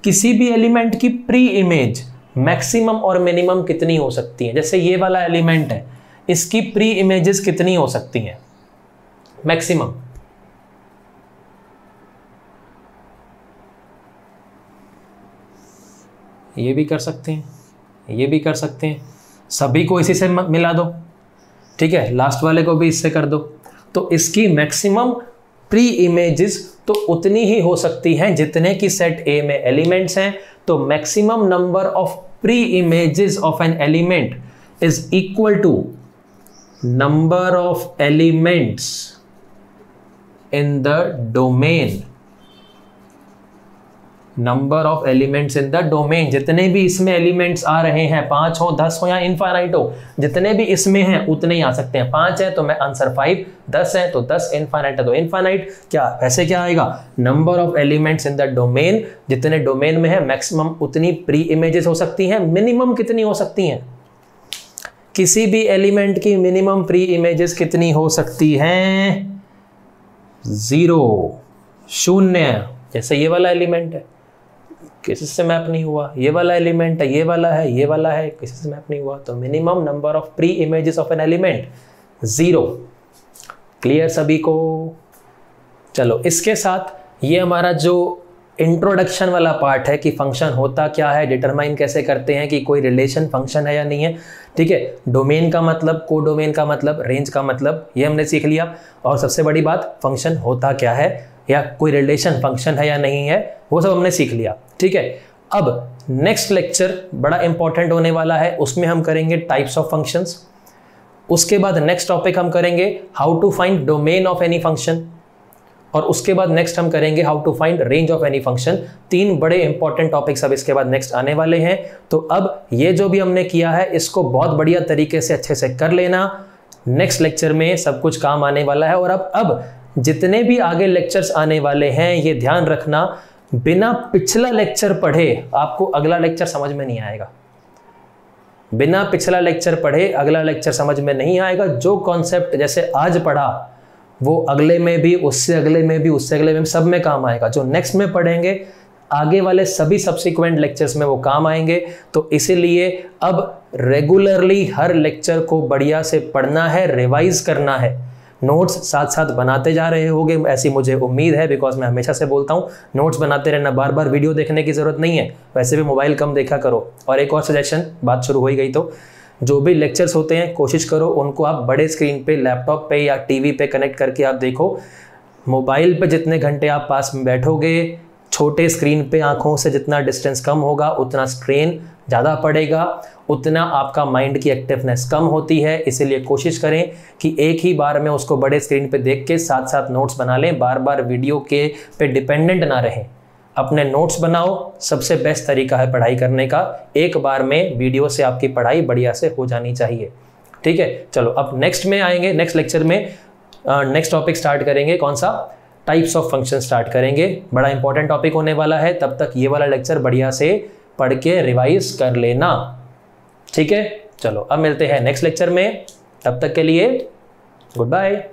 किसी भी एलिमेंट की प्री इमेज मैक्सिमम और मिनिमम कितनी हो सकती है? जैसे ये वाला एलिमेंट है, इसकी प्री इमेजेस कितनी हो सकती हैं? मैक्सिमम ये भी कर सकते हैं, ये भी कर सकते हैं, सभी को इसी से मिला दो। ठीक है, लास्ट वाले को भी इससे कर दो। तो इसकी मैक्सिमम प्री इमेजेस तो उतनी ही हो सकती हैं जितने की सेट ए में एलिमेंट्स हैं। तो maximum number of pre images of an element is equal to number of elements in the domain. Number of elements in the domain, जितने भी इसमें एलिमेंट्स आ रहे हैं, 5 हो, 10 हो या इनफाइनाइट हो, जितने भी इसमें हैं उतने ही आ सकते हैं। 5 है तो मैं आंसर 5, 10 है तो 10, इनफाइनाइट है तो इनफाइनाइट। क्या ऐसे क्या आएगा? Number of elements in the domain, जितने डोमेन में है मैक्सिमम उतनी प्री इमेजेस हो सकती हैं। मिनिमम कितनी हो सकती हैं? किसी भी एलिमेंट की मिनिमम प्री इमेजेस कितनी हो सकती हैं? 0, 0। जैसे ये वाला एलिमेंट है, किसी से मैप नहीं हुआ, ये वाला एलिमेंट है, ये वाला है, ये वाला है, किसी से मैप नहीं हुआ। तो minimum number of pre images of an element 0। Clear सभी को? चलो, इसके साथ ये हमारा जो इंट्रोडक्शन वाला पार्ट है कि फंक्शन होता क्या है, डिटरमाइन कैसे करते हैं कि कोई रिलेशन फंक्शन है या नहीं है। ठीक है, डोमेन का मतलब, को डोमेन का मतलब, रेंज का मतलब, ये हमने सीख लिया। और सबसे बड़ी बात, फंक्शन होता क्या है या कोई रिलेशन फंक्शन है या नहीं है, वो सब हमने सीख लिया। ठीक है, अब नेक्स्ट लेक्चर बड़ा इंपॉर्टेंट होने वाला है, उसमें हम करेंगे टाइप्स ऑफ फंक्शंस। उसके बाद नेक्स्ट टॉपिक हम करेंगे how to find domain of any function, और उसके बाद नेक्स्ट हम करेंगे how to find range of any function. 3 बड़े इंपॉर्टेंट टॉपिक्स अब इसके बाद नेक्स्ट आने वाले हैं। तो अब ये जो भी हमने किया है इसको बहुत बढ़िया तरीके से अच्छे से कर लेना, नेक्स्ट लेक्चर में सब कुछ काम आने वाला है। और अब जितने भी आगे लेक्चर्स आने वाले हैं ये ध्यान रखना, बिना पिछला लेक्चर पढ़े आपको अगला लेक्चर समझ में नहीं आएगा। बिना पिछला लेक्चर पढ़े अगला लेक्चर समझ में नहीं आएगा। जो कॉन्सेप्ट जैसे आज पढ़ा वो अगले में भी, उससे अगले में भी, उससे अगले में सब में काम आएगा। जो नेक्स्ट में पढ़ेंगे आगे वाले सभी सब्सिक्वेंट लेक्चर्स में वो काम आएंगे। तो इसीलिए अब रेगुलरली हर लेक्चर को बढ़िया से पढ़ना है, रिवाइज करना है, नोट्स साथ साथ बनाते जा रहे होगे ऐसी मुझे उम्मीद है, बिकॉज मैं हमेशा से बोलता हूँ नोट्स बनाते रहना, बार बार वीडियो देखने की ज़रूरत नहीं है। वैसे भी मोबाइल कम देखा करो। और एक और सजेशन, बात शुरू हो ही गई तो, जो भी लेक्चर्स होते हैं कोशिश करो उनको आप बड़े स्क्रीन पे, लैपटॉप पे या टीवी पे कनेक्ट करके आप देखो। मोबाइल पे जितने घंटे आप पास में बैठोगे, छोटे स्क्रीन पे आंखों से जितना डिस्टेंस कम होगा उतना स्ट्रेन ज़्यादा पड़ेगा, उतना आपका माइंड की एक्टिवनेस कम होती है। इसीलिए कोशिश करें कि एक ही बार में उसको बड़े स्क्रीन पे देख के साथ साथ नोट्स बना लें, बार बार वीडियो के पे डिपेंडेंट ना रहें। अपने नोट्स बनाओ, सबसे बेस्ट तरीका है पढ़ाई करने का। एक बार में वीडियो से आपकी पढ़ाई बढ़िया से हो जानी चाहिए। ठीक है, चलो अब नेक्स्ट में आएंगे, नेक्स्ट लेक्चर में नेक्स्ट टॉपिक स्टार्ट करेंगे। कौन सा? टाइप्स ऑफ फंक्शन स्टार्ट करेंगे। बड़ा इंपॉर्टेंट टॉपिक होने वाला है। तब तक ये वाला लेक्चर बढ़िया से पढ़ के रिवाइज कर लेना। ठीक है, चलो अब मिलते हैं नेक्स्ट लेक्चर में। तब तक के लिए गुड बाय।